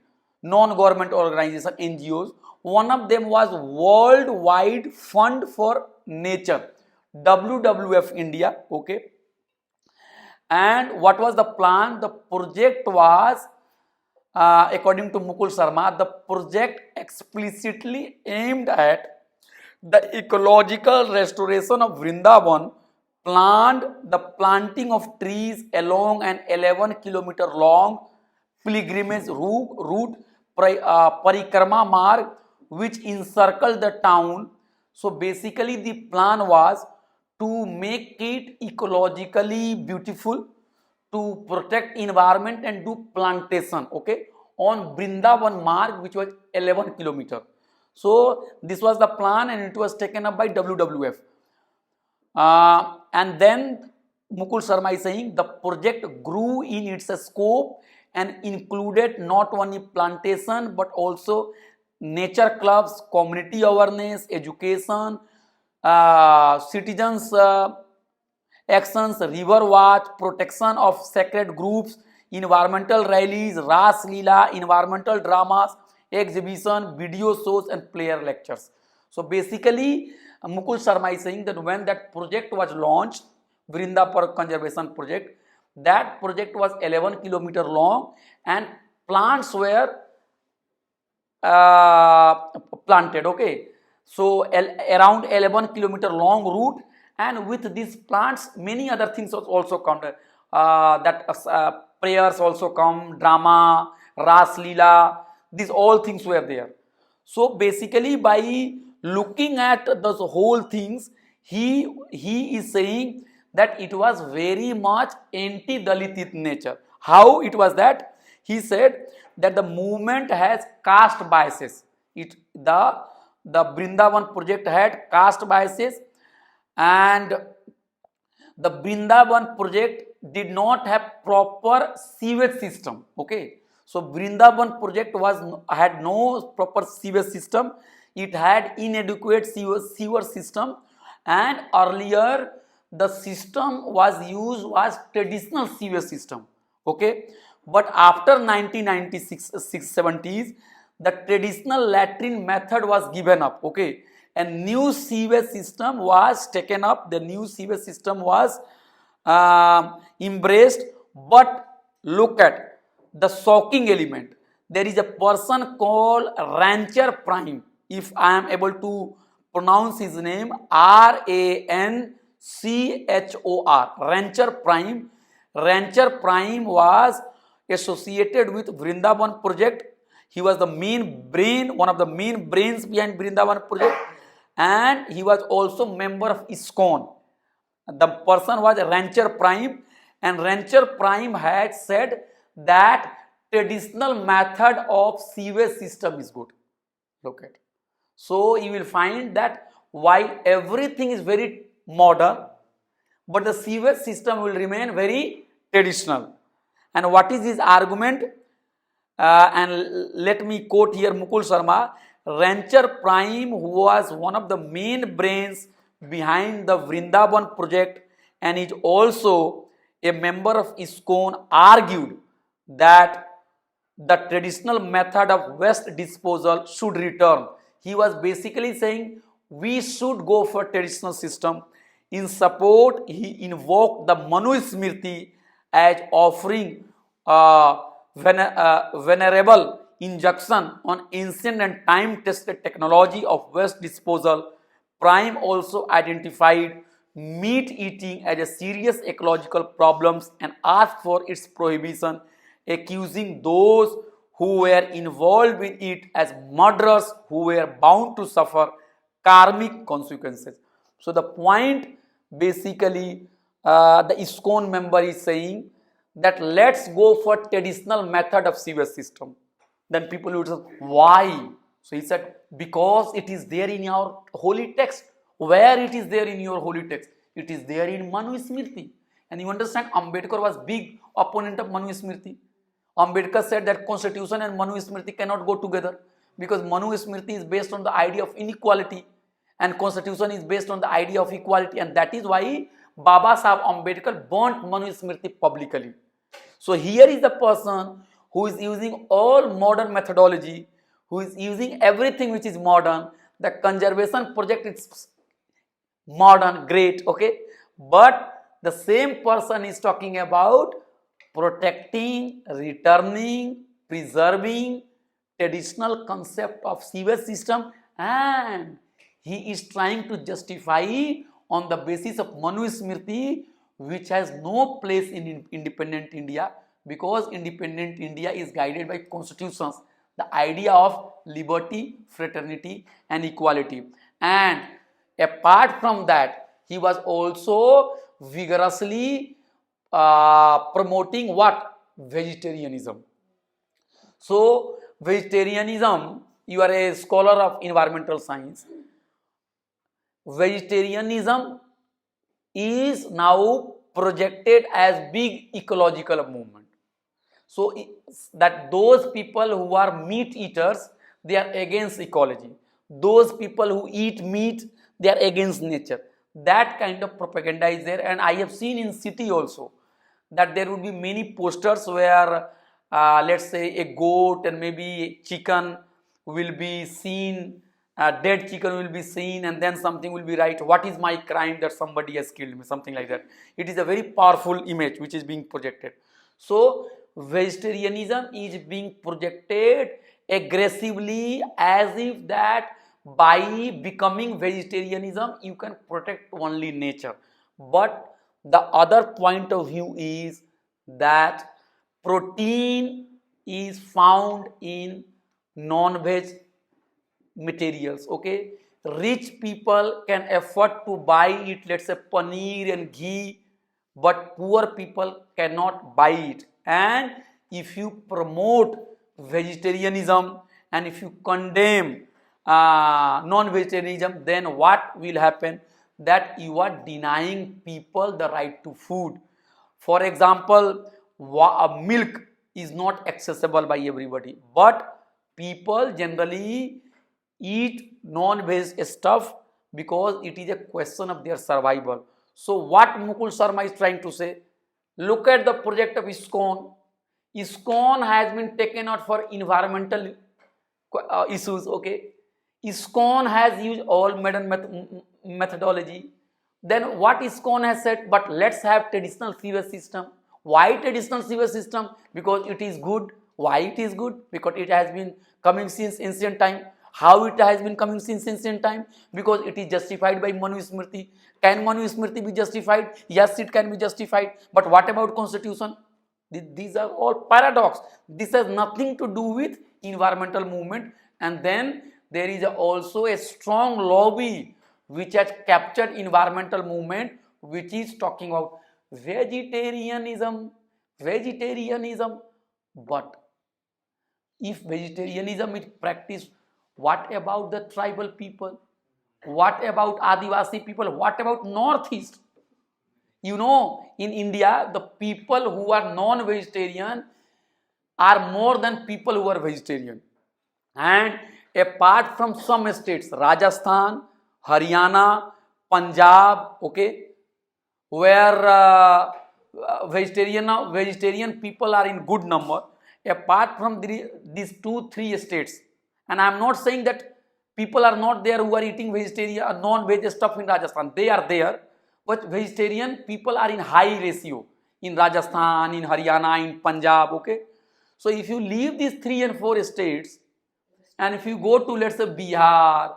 non-government organizations, NGOs. One of them was Worldwide Fund for Nature, WWF India, okay. And what was the plan? The project was, according to Mukul Sharma, the project explicitly aimed at the ecological restoration of Vrindavan, planned the planting of trees along an 11-kilometer long pilgrimage route, Parikrama Marg, which encircled the town. So basically the plan was to make it ecologically beautiful, to protect environment and do plantation, okay, on Brindavan Marg, which was 11 kilometer. So this was the plan, and it was taken up by WWF. And then Mukul Sharma is saying the project grew in its scope and included not only plantation but also nature clubs, community awareness, education, citizens actions, river watch, protection of sacred groups, environmental rallies, Ras Leela, environmental dramas, exhibition, video shows and player lectures. So basically Mukul Sharma is saying that when that project was launched, Vrindavan Conservation Project, that project was 11 kilometer long, and plants were planted, okay. So around 11 kilometer long route, and with these plants many other things also come, prayers also come, drama, Ras Leela, these all things were there. So basically by looking at those whole things, he is saying that it was very much anti-Dalit in nature. How it was that? He said that the movement has caste biases. The Brindavan project had caste biases, and the Brindavan project did not have proper sewage system, okay. So Brindavan project had no proper sewage system. It had inadequate sewer system, and earlier the system was used was traditional sewage system, okay. But after 1996 70s, the traditional latrine method was given up, okay, and new sewage system was taken up. The new sewage system was embraced, But look at the shocking element. There is a person called Rancher Prime. If I am able to pronounce his name, Ranchor, Rancher Prime. Rancher Prime was associated with Vrindavan project. He was the main brain, one of the main brains behind Vrindavan project, and he was also member of ISKCON. The person was Rancher Prime, and Rancher Prime had said that traditional method of sewage system is good. Look at. So you will find that while everything is very modern, but the sewage system will remain very traditional. And what is his argument? And let me quote here Mukul Sharma. Rancher Prime, who was one of the main brains behind the Vrindavan project and is also a member of ISKCON, argued that the traditional method of waste disposal should return. He was basically saying we should go for traditional system. In support, he invoked the Manu Smriti as offering venerable injunction on ancient and time-tested technology of waste disposal. Prime also identified meat eating as a serious ecological problem and asked for its prohibition, accusing those who were involved in it as murderers who were bound to suffer karmic consequences. So the point basically the ISKCON member is saying that let's go for traditional method of sewage system. Then people would say, why? So he said, because it is there in your holy text. Where it is there in your holy text? It is there in Manu Smriti. And you understand, Ambedkar was big opponent of Manu Smriti. Ambedkar said that constitution and Manu Smriti cannot go together because Manu Smriti is based on the idea of inequality and constitution is based on the idea of equality, and that is why Baba Sahib Ambedkar burnt Manu Smriti publicly. So here is the person who is using all modern methodology, who is using everything which is modern. The conservation project is modern, great, okay, but the same person is talking about protecting, returning, preserving traditional concept of sewage system, and he is trying to justify on the basis of Manu Smriti, which has no place in independent India, because independent India is guided by constitutions, the idea of liberty, fraternity and equality. And apart from that, he was also vigorously promoting what? Vegetarianism. So vegetarianism, you are a scholar of environmental science. Vegetarianism is now projected as big ecological movement. So that those people who are meat eaters, they are against ecology. Those people who eat meat, they are against nature. That kind of propaganda is there, and I have seen in city also that there would be many posters where let's say a goat and maybe chicken will be seen, dead chicken will be seen, and then something will be right, what is my crime that somebody has killed me, something like that. It is a very powerful image which is being projected. So vegetarianism is being projected aggressively as if that by becoming vegetarianism you can protect only nature. But the other point of view is that protein is found in non-veg materials, okay. Rich people can afford to buy it, let's say paneer and ghee, but poor people cannot buy it. And if you promote vegetarianism and if you condemn non-vegetarianism, then what will happen? That you are denying people the right to food. For example, milk is not accessible by everybody, but people generally eat non-veg stuff because it is a question of their survival. So what Mukul Sharma is trying to say, look at the project of ISKCON. ISKCON has been taken out for environmental issues, okay. ISKCON has used all modern methodology. Then what ISKCON has said, but let's have traditional sewage system. Why traditional sewage system? Because it is good. Why it is good? Because it has been coming since ancient time. How it has been coming since ancient time? Because it is justified by Manu Smriti. Can Manu Smriti be justified? Yes, it can be justified. But what about constitution? These are all paradox. This has nothing to do with environmental movement. And then there is also a strong lobby which has captured environmental movement, which is talking about vegetarianism. But if vegetarianism is practiced, what about the tribal people? What about Adivasi people? What about Northeast? You know, in India, the people who are non-vegetarian are more than people who are vegetarian. And apart from some states, Rajasthan, Haryana, Punjab, okay, where vegetarian people are in good number, apart from these 2-3 states, and I am not saying that people are not there who are eating vegetarian or non-veg stuff in Rajasthan, they are there, but vegetarian people are in high ratio in Rajasthan, in Haryana, in Punjab, okay. So if you leave these 3 and 4 states, and if you go to, let's say, Bihar,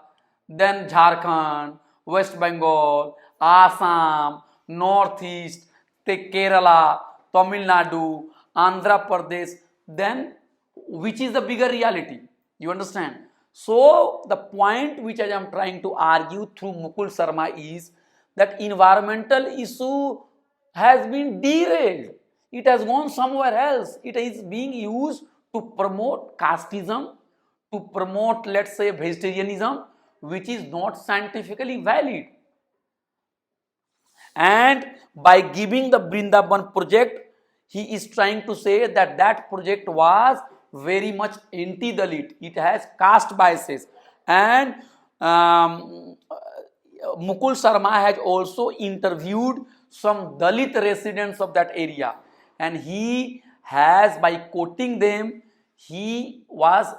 then Jharkhand, West Bengal, Assam, Northeast, Kerala, Tamil Nadu, Andhra Pradesh, then which is the bigger reality? You understand? So the point which I am trying to argue through Mukul Sharma is that environmental issue has been derailed. It has gone somewhere else. It is being used to promote casteism, to promote, let's say, vegetarianism, which is not scientifically valid. And by giving the Brindaban project, he is trying to say that that project was very much anti-Dalit. It has caste biases. And Mukul Sharma has also interviewed some Dalit residents of that area. And he has, by quoting them, he was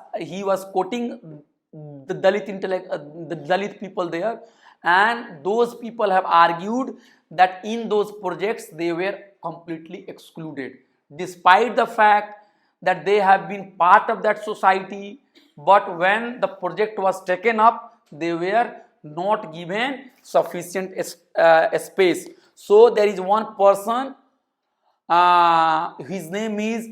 quoting the Dalit people there, and those people have argued that in those projects they were completely excluded, despite the fact that they have been part of that society, but when the project was taken up, they were not given sufficient space. So there is one person, his name is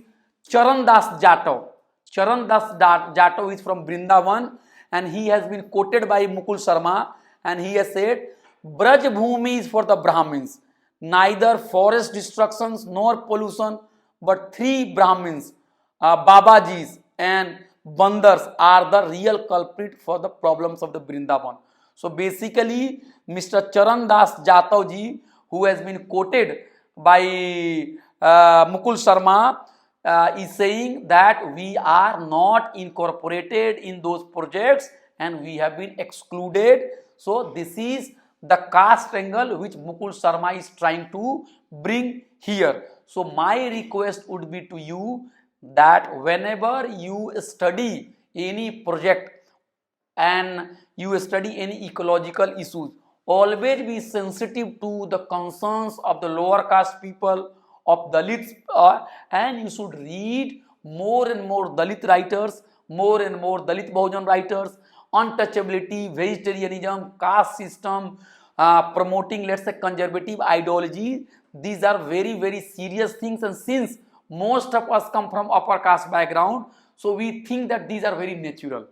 Charan Das Jatau. Charan Das Jatau is from Brindavan, and he has been quoted by Mukul Sharma, and he has said, Braj Bhumi is for the Brahmins, neither forest destructions nor pollution, but 3 Brahmins, Babajis and Bandars are the real culprit for the problems of the Brindavan. So basically, Mr. Charan Das Jatau ji, who has been quoted by Mukul Sharma, is saying that we are not incorporated in those projects and we have been excluded. So this is the caste angle which Mukul Sharma is trying to bring here. So my request would be to you that whenever you study any project and you study any ecological issues, always be sensitive to the concerns of the lower caste people, of Dalits, and you should read more and more Dalit writers, more and more Dalit Bahujan writers, untouchability, vegetarianism, caste system, promoting, let's say, conservative ideology. These are very, very serious things, and since most of us come from upper caste background, so we think that these are very natural.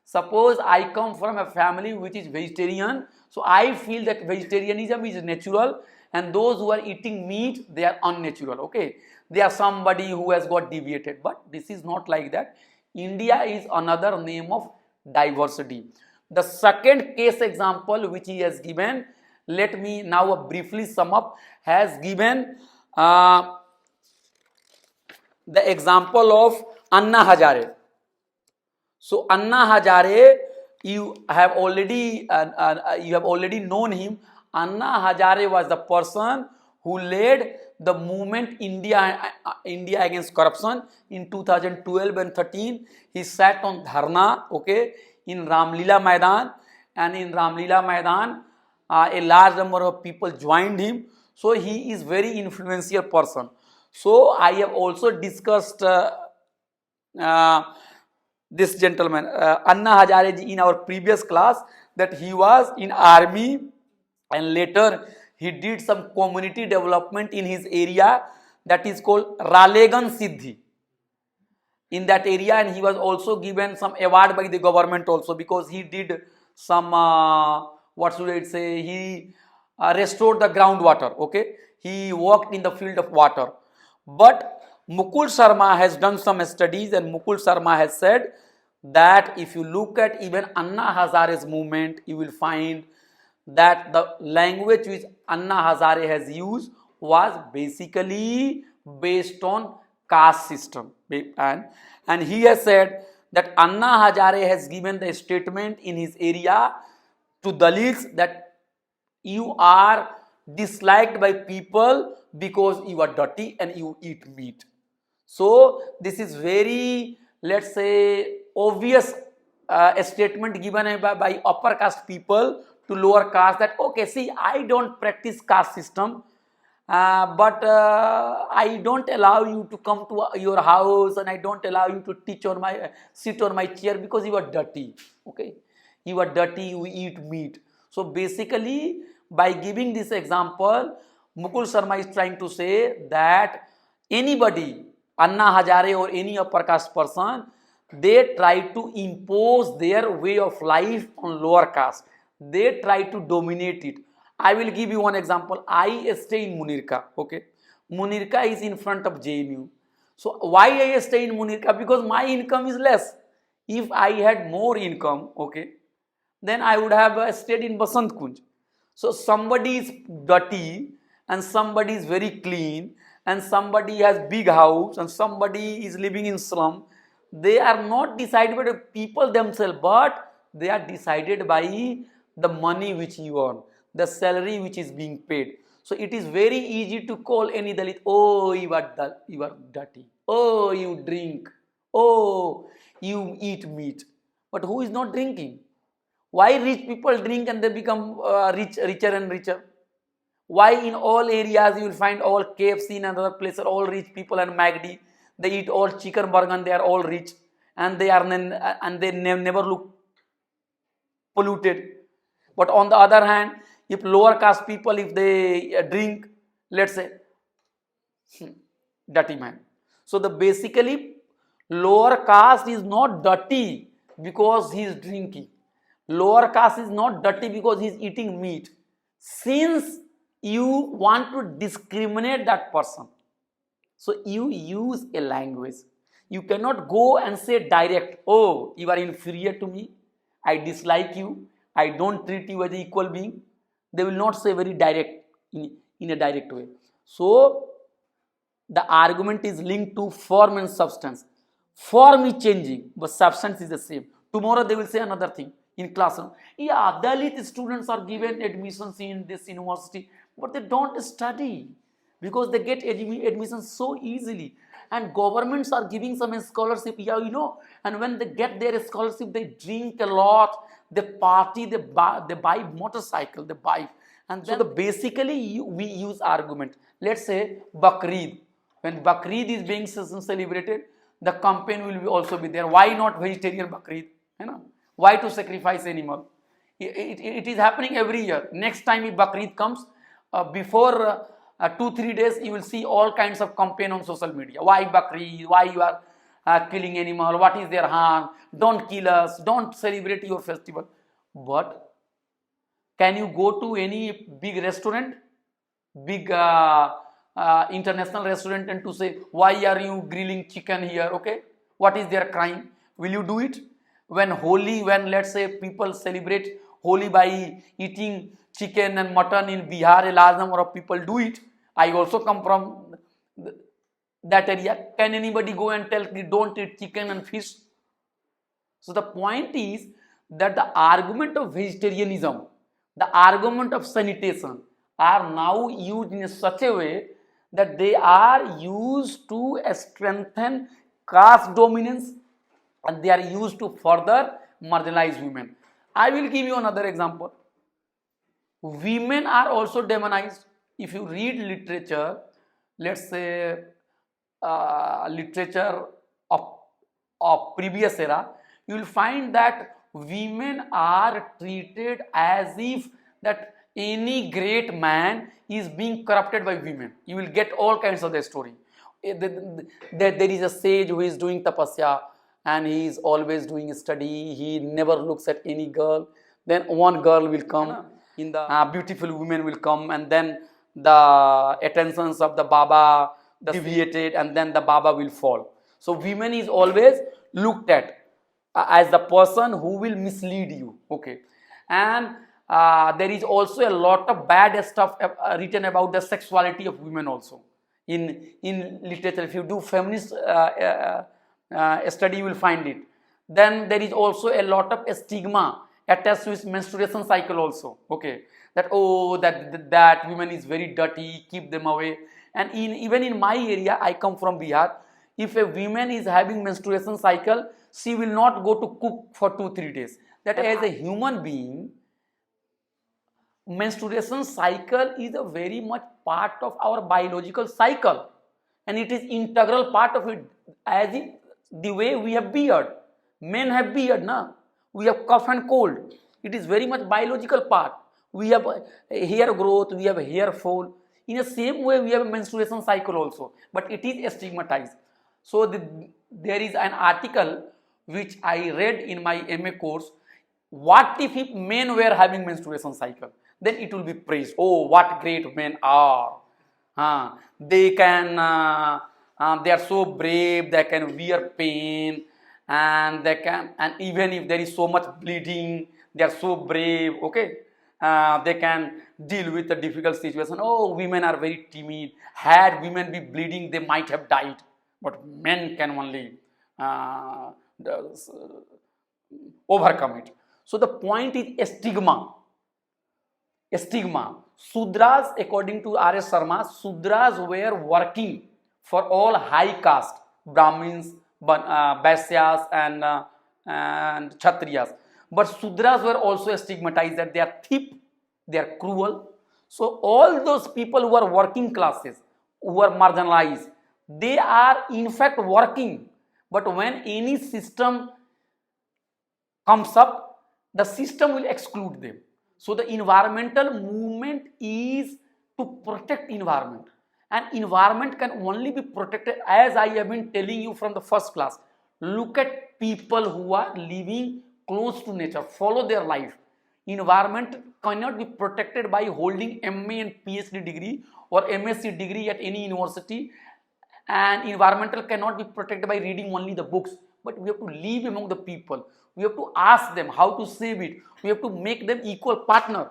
Suppose I come from a family which is vegetarian, so I feel that vegetarianism is natural, and those who are eating meat, they are unnatural. Okay, they are somebody who has got deviated, but this is not like that. India is another name of diversity. The second case example which he has given, let me now briefly sum up, has given the example of Anna Hazare. So Anna Hazare, you have already known him. Anna Hazare was the person who led the movement India against corruption in 2012 and 13. He sat on dharna, okay, in Ramlila Maidan, and in Ramlila Maidan a large number of people joined him. So he is very influential person. So I have also discussed this gentleman Anna Hazare ji in our previous class, that he was in army and later he did some community development in his area, that is called Ralegan Siddhi, in that area, and he was also given some award by the government also, because he did some what should I say, he restored the groundwater. Okay, he worked in the field of water. But Mukul Sharma has done some studies, and Mukul Sharma has said that if you look at even Anna Hazare's movement, you will find that the language which Anna Hazare has used was basically based on caste system. And he has said that Anna Hazare has given the statement in his area to Dalits that you are disliked by people because you are dirty and you eat meat. So this is very, let's say, obvious statement given by upper caste people to lower caste, that okay, see, I don't practice caste system, but I don't allow you to come to your house, and I don't allow you to teach on my sit on my chair because you are dirty. Okay, you are dirty, you eat meat. So basically, by giving this example, Mukul Sharma is trying to say that anybody, Anna Hazare or any upper caste person, they try to impose their way of life on lower caste. They try to dominate it. I will give you one example. I stay in Munirka. Okay, Munirka is in front of JNU. So why I stay in Munirka? Because my income is less. If I had more income, okay, then I would have stayed in Basant Kunj. So somebody is dirty and somebody is very clean and somebody has big house and somebody is living in slum. They are not decided by the people themselves, but they are decided by the money which you earn, the salary which is being paid. So it is very easy to call any Dalit, oh, you are dirty, oh, you drink, oh, you eat meat. But who is not drinking? Why rich people drink and they become richer and richer? Why in all areas you will find all KFC and other places, all rich people and McD, they eat all chicken burger and they are all rich, and they are never look polluted. But on the other hand, if lower caste people, if they drink, let's say, dirty man. So the basically lower caste is not dirty because he is drinking. Lower caste is not dirty because he is eating meat. Since you want to discriminate that person, so you use a language. You cannot go and say direct, oh, you are inferior to me, I dislike you, I don't treat you as an equal being. They will not say very direct, in a direct way. So the argument is linked to form and substance. Form is changing, but substance is the same. Tomorrow they will say another thing in classroom. Yeah, Dalit students are given admissions in this university, but they don't study because they get admissions so easily. And governments are giving some scholarship, yeah, and when they get their scholarship, they drink a lot, they party, they buy motorcycle, they buy. And then so basically we use argument. Let's say Bakrid. When Bakrid is being celebrated, the campaign will also be there. Why not vegetarian Bakrid? Why to sacrifice animal? It is happening every year. Next time if Bakrid comes, before 2-3 days, you will see all kinds of campaign on social media. Why Bakrid? Why you are killing animal? What is their harm? Don't kill us. Don't celebrate your festival. But can you go to any big restaurant, big international restaurant, and to say, why are you grilling chicken here? Okay, what is their crime? Will you do it? When Holi, when let's say people celebrate Holi by eating chicken and mutton in Bihar, a large number of people do it. I also come from that area. Can anybody go and tell me don't eat chicken and fish? So the point is that the argument of vegetarianism, the argument of sanitation are now used in such a way that they are used to strengthen caste dominance, and they are used to further marginalize women. I will give you another example. Women are also demonized. If you read literature, let's say literature of previous era, you will find that women are treated as if that any great man is being corrupted by women. You will get all kinds of the story. There is a sage who is doing tapasya and he is always doing study. He never looks at any girl. Then one girl will come, in the beautiful women will come, and then the attentions of the Baba deviated, and then the Baba will fall. So women is always looked at as the person who will mislead you. Okay, and there is also a lot of bad stuff written about the sexuality of women also in literature. If you do feminist study, you will find it. Then there is also a lot of stigma attached with menstruation cycle also. Okay, that oh that women is very dirty, keep them away. And even in my area, I come from Bihar. If a woman is having menstruation cycle, she will not go to cook for 2-3 days. That as a human being, menstruation cycle is a very much part of our biological cycle, and it is integral part of it, as if the way we have beard. Men have beard, na? We have cough and cold. It is very much biological part. We have hair growth, we have hair fall. In the same way, we have a menstruation cycle also, but it is stigmatized. So there is an article which I read in my MA course. What if men were having menstruation cycle? Then it will be praised. Oh, what great men are! They can, they are so brave. They can bear pain, and they can, and even if there is so much bleeding, they are so brave. Okay, they can deal with a difficult situation. Oh, women are very timid. Had women be bleeding, they might have died. But men can only overcome it. So the point is stigma. Stigma. Sudras, according to R.S. Sharma, Sudras were working for all high caste, Brahmins, Vaisyas, and Kshatriyas. But Sudras were also stigmatized that they are thief, they are cruel. So all those people who are working classes, who are marginalized, they are in fact working. But when any system comes up, the system will exclude them. So the environmental movement is to protect environment, and environment can only be protected, as I have been telling you from the first class. Look at people who are living close to nature, follow their life. Environment cannot be protected by holding MA and PhD degree or MSc degree at any university, and environmental cannot be protected by reading only the books. But we have to live among the people. We have to ask them how to save it. We have to make them equal partner.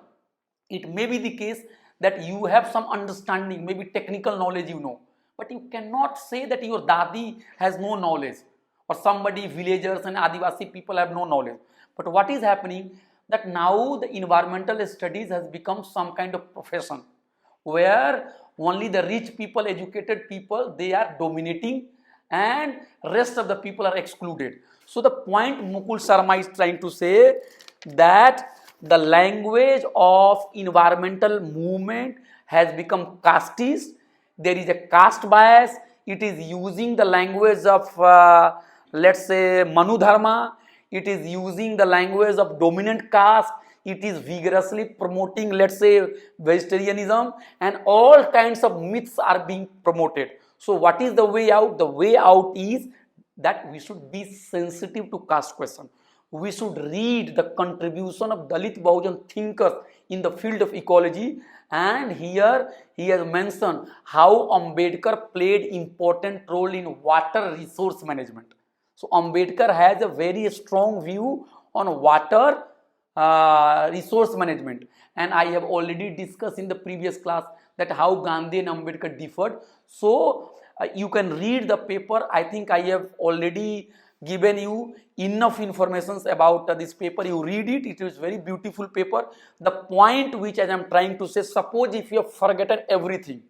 It may be the case that you have some understanding, maybe technical knowledge you know, but you cannot say that your dadi has no knowledge, or somebody, villagers and Adivasi people have no knowledge. But what is happening, that now the environmental studies has become some kind of profession, where only the rich people, educated people, they are dominating, and rest of the people are excluded. So the point Mukul Sharma is trying to say, that the language of environmental movement has become casteist. There is a caste bias. It is using the language of let's say Manu Dharma. It is using the language of dominant caste. It is vigorously promoting, let's say, vegetarianism, and all kinds of myths are being promoted. So what is the way out? The way out is that we should be sensitive to caste question. We should read the contribution of Dalit Bahujan thinkers in the field of ecology, and here he has mentioned how Ambedkar played important role in water resource management. So Ambedkar has a very strong view on water resource management, and I have already discussed in the previous class that how Gandhi and Ambedkar differed. So you can read the paper. I think I have already given you enough information about this paper. You read it. It is very beautiful paper. The point which I am trying to say, suppose if you have forgotten everything,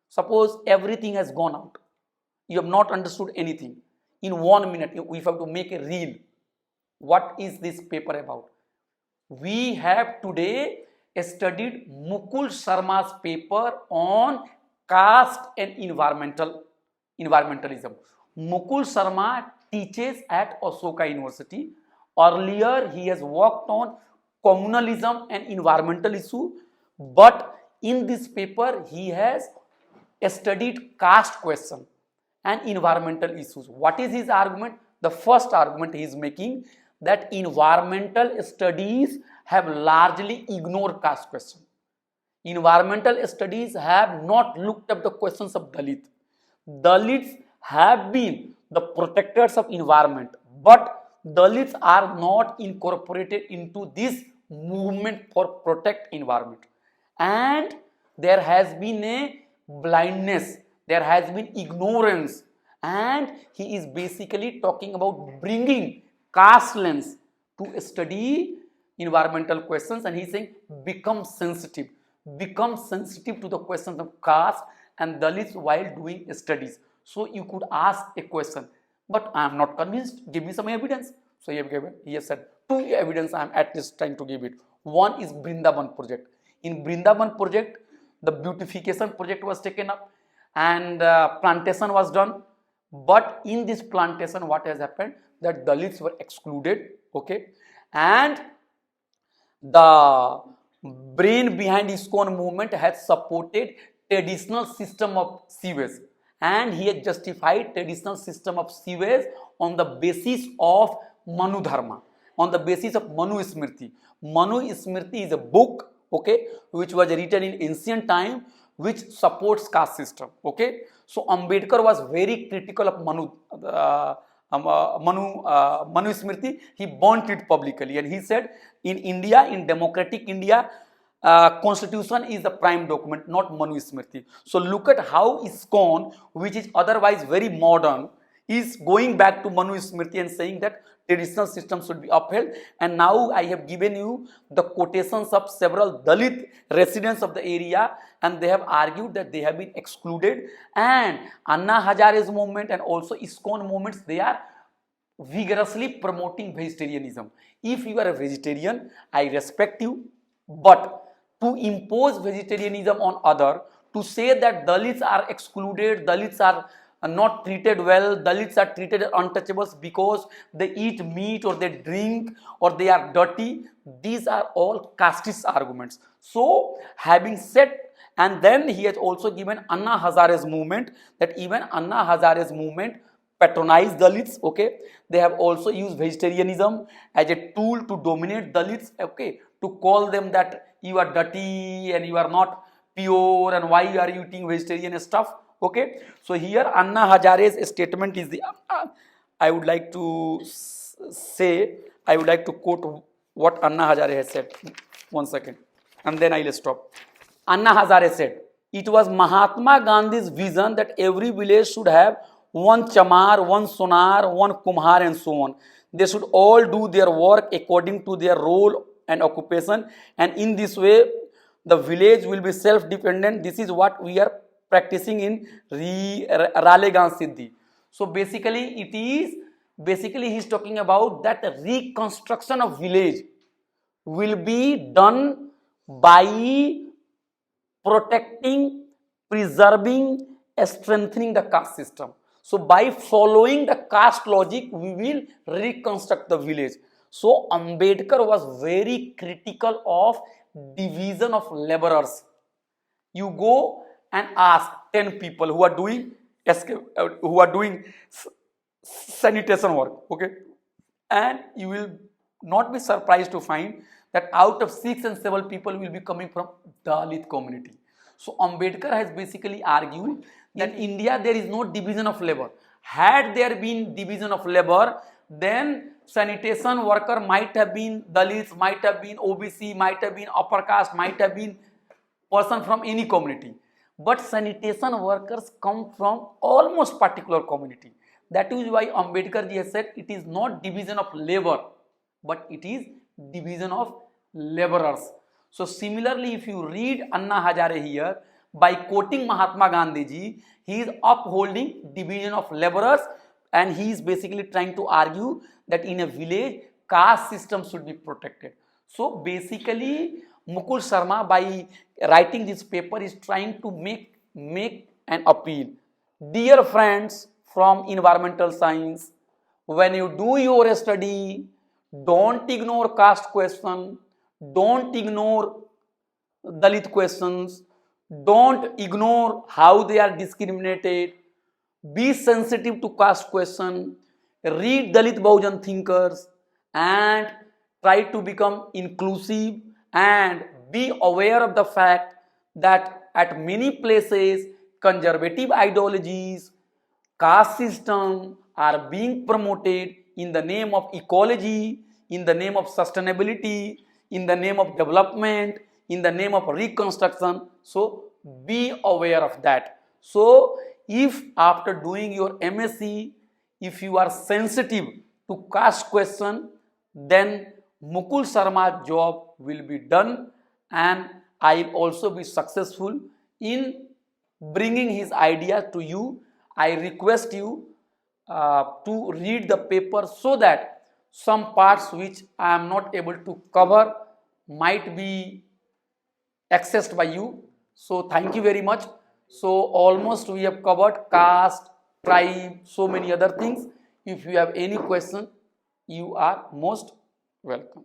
suppose everything has gone out, you have not understood anything, in 1 minute we have to make a reel. What is this paper about? We have today studied Mukul Sharma's paper on caste and environmental environmentalism. Mukul Sharma teaches at Ashoka University. Earlier, he has worked on communalism and environmental issue, but in this paper, he has studied caste question and environmental issues. What is his argument? The first argument he is making that environmental studies have largely ignored caste question. Environmental studies have not looked at the questions of Dalit. Dalits have been the protectors of environment, but Dalits are not incorporated into this movement for protect environment. And there has been a blindness, there has been ignorance, and he is basically talking about bringing caste lens to study environmental questions, and he is saying become sensitive to the questions of caste and Dalits while doing studies. So you could ask a question, but I am not convinced, give me some evidence. So he has said two evidence I am at least trying to give it. One is Brindaban project. In Brindaban project, the beautification project was taken up and plantation was done. But in this plantation, what has happened? That Dalits were excluded, okay, and the brain behind ISKCON movement has supported traditional system of sewage, and he has justified traditional system of sewage on the basis of Manu Dharma, on the basis of Manu Smriti. Manu Smriti is a book, okay, which was written in ancient time, which supports caste system, okay. So Ambedkar was very critical of Manu Smriti. He burnt it publicly, and he said in India, in democratic India, constitution is the prime document, not Manu Smriti. So look at how ISKCON, which is otherwise very modern, is going back to Manu Smriti and saying that traditional system should be upheld. And now I have given you the quotations of several Dalit residents of the area, and they have argued that they have been excluded. And Anna Hazare's movement and also ISKCON movements, they are vigorously promoting vegetarianism. If you are a vegetarian, I respect you, but to impose vegetarianism on other, to say that Dalits are excluded, Dalits are not treated well, Dalits are treated as untouchables because they eat meat or they drink or they are dirty, these are all casteist arguments. So having said, and then he has also given Anna Hazare's movement, that even Anna Hazare's movement patronized Dalits, okay. They have also used vegetarianism as a tool to dominate Dalits, okay, to call them that you are dirty and you are not pure and why you are eating vegetarian stuff, okay. So here Anna Hazare's statement is the I would like to quote what Anna Hazare has said. One second, and then I will stop. Anna Hazare said, it was Mahatma Gandhi's vision that every village should have one chamar, one sonar, one kumhar, and so on. They should all do their work according to their role and occupation, and in this way the village will be self-dependent. This is what we are practicing in Ralegan Siddhi. So basically he is talking about that reconstruction of village will be done by protecting, preserving, strengthening the caste system. So by following the caste logic, we will reconstruct the village. So Ambedkar was very critical of division of laborers. You go and ask 10 people who are doing sanitation work, okay, and you will not be surprised to find that out of 6 and 7 people will be coming from Dalit community. So Ambedkar has basically argued that in India there is no division of labor. Had there been division of labor, then sanitation worker might have been Dalits, might have been OBC, might have been upper caste, might have been person from any community. But sanitation workers come from almost particular community. That is why Ambedkar ji has said it is not division of labor, but it is division of laborers. So similarly, if you read Anna Hazare here, by quoting Mahatma Gandhi ji, he is upholding division of laborers, and he is basically trying to argue that in a village, caste system should be protected. So basically, Mukul Sharma, by writing this paper, is trying to make an appeal Dear friends from environmental science, when you do your study, don't ignore caste question, don't ignore Dalit questions, don't ignore how they are discriminated, be sensitive to caste question, read Dalit Bahujan thinkers, and try to become inclusive and be aware of the fact that at many places conservative ideologies, caste system are being promoted in the name of ecology, in the name of sustainability, in the name of development, in the name of reconstruction. So be aware of that. So if after doing your MSc, if you are sensitive to caste question, then Mukul Sharma's job will be done, and I will also be successful in bringing his idea to you. I request you to read the paper so that some parts which I am not able to cover might be accessed by you. So thank you very much. So almost we have covered caste, tribe, so many other things. If you have any question, you are most welcome.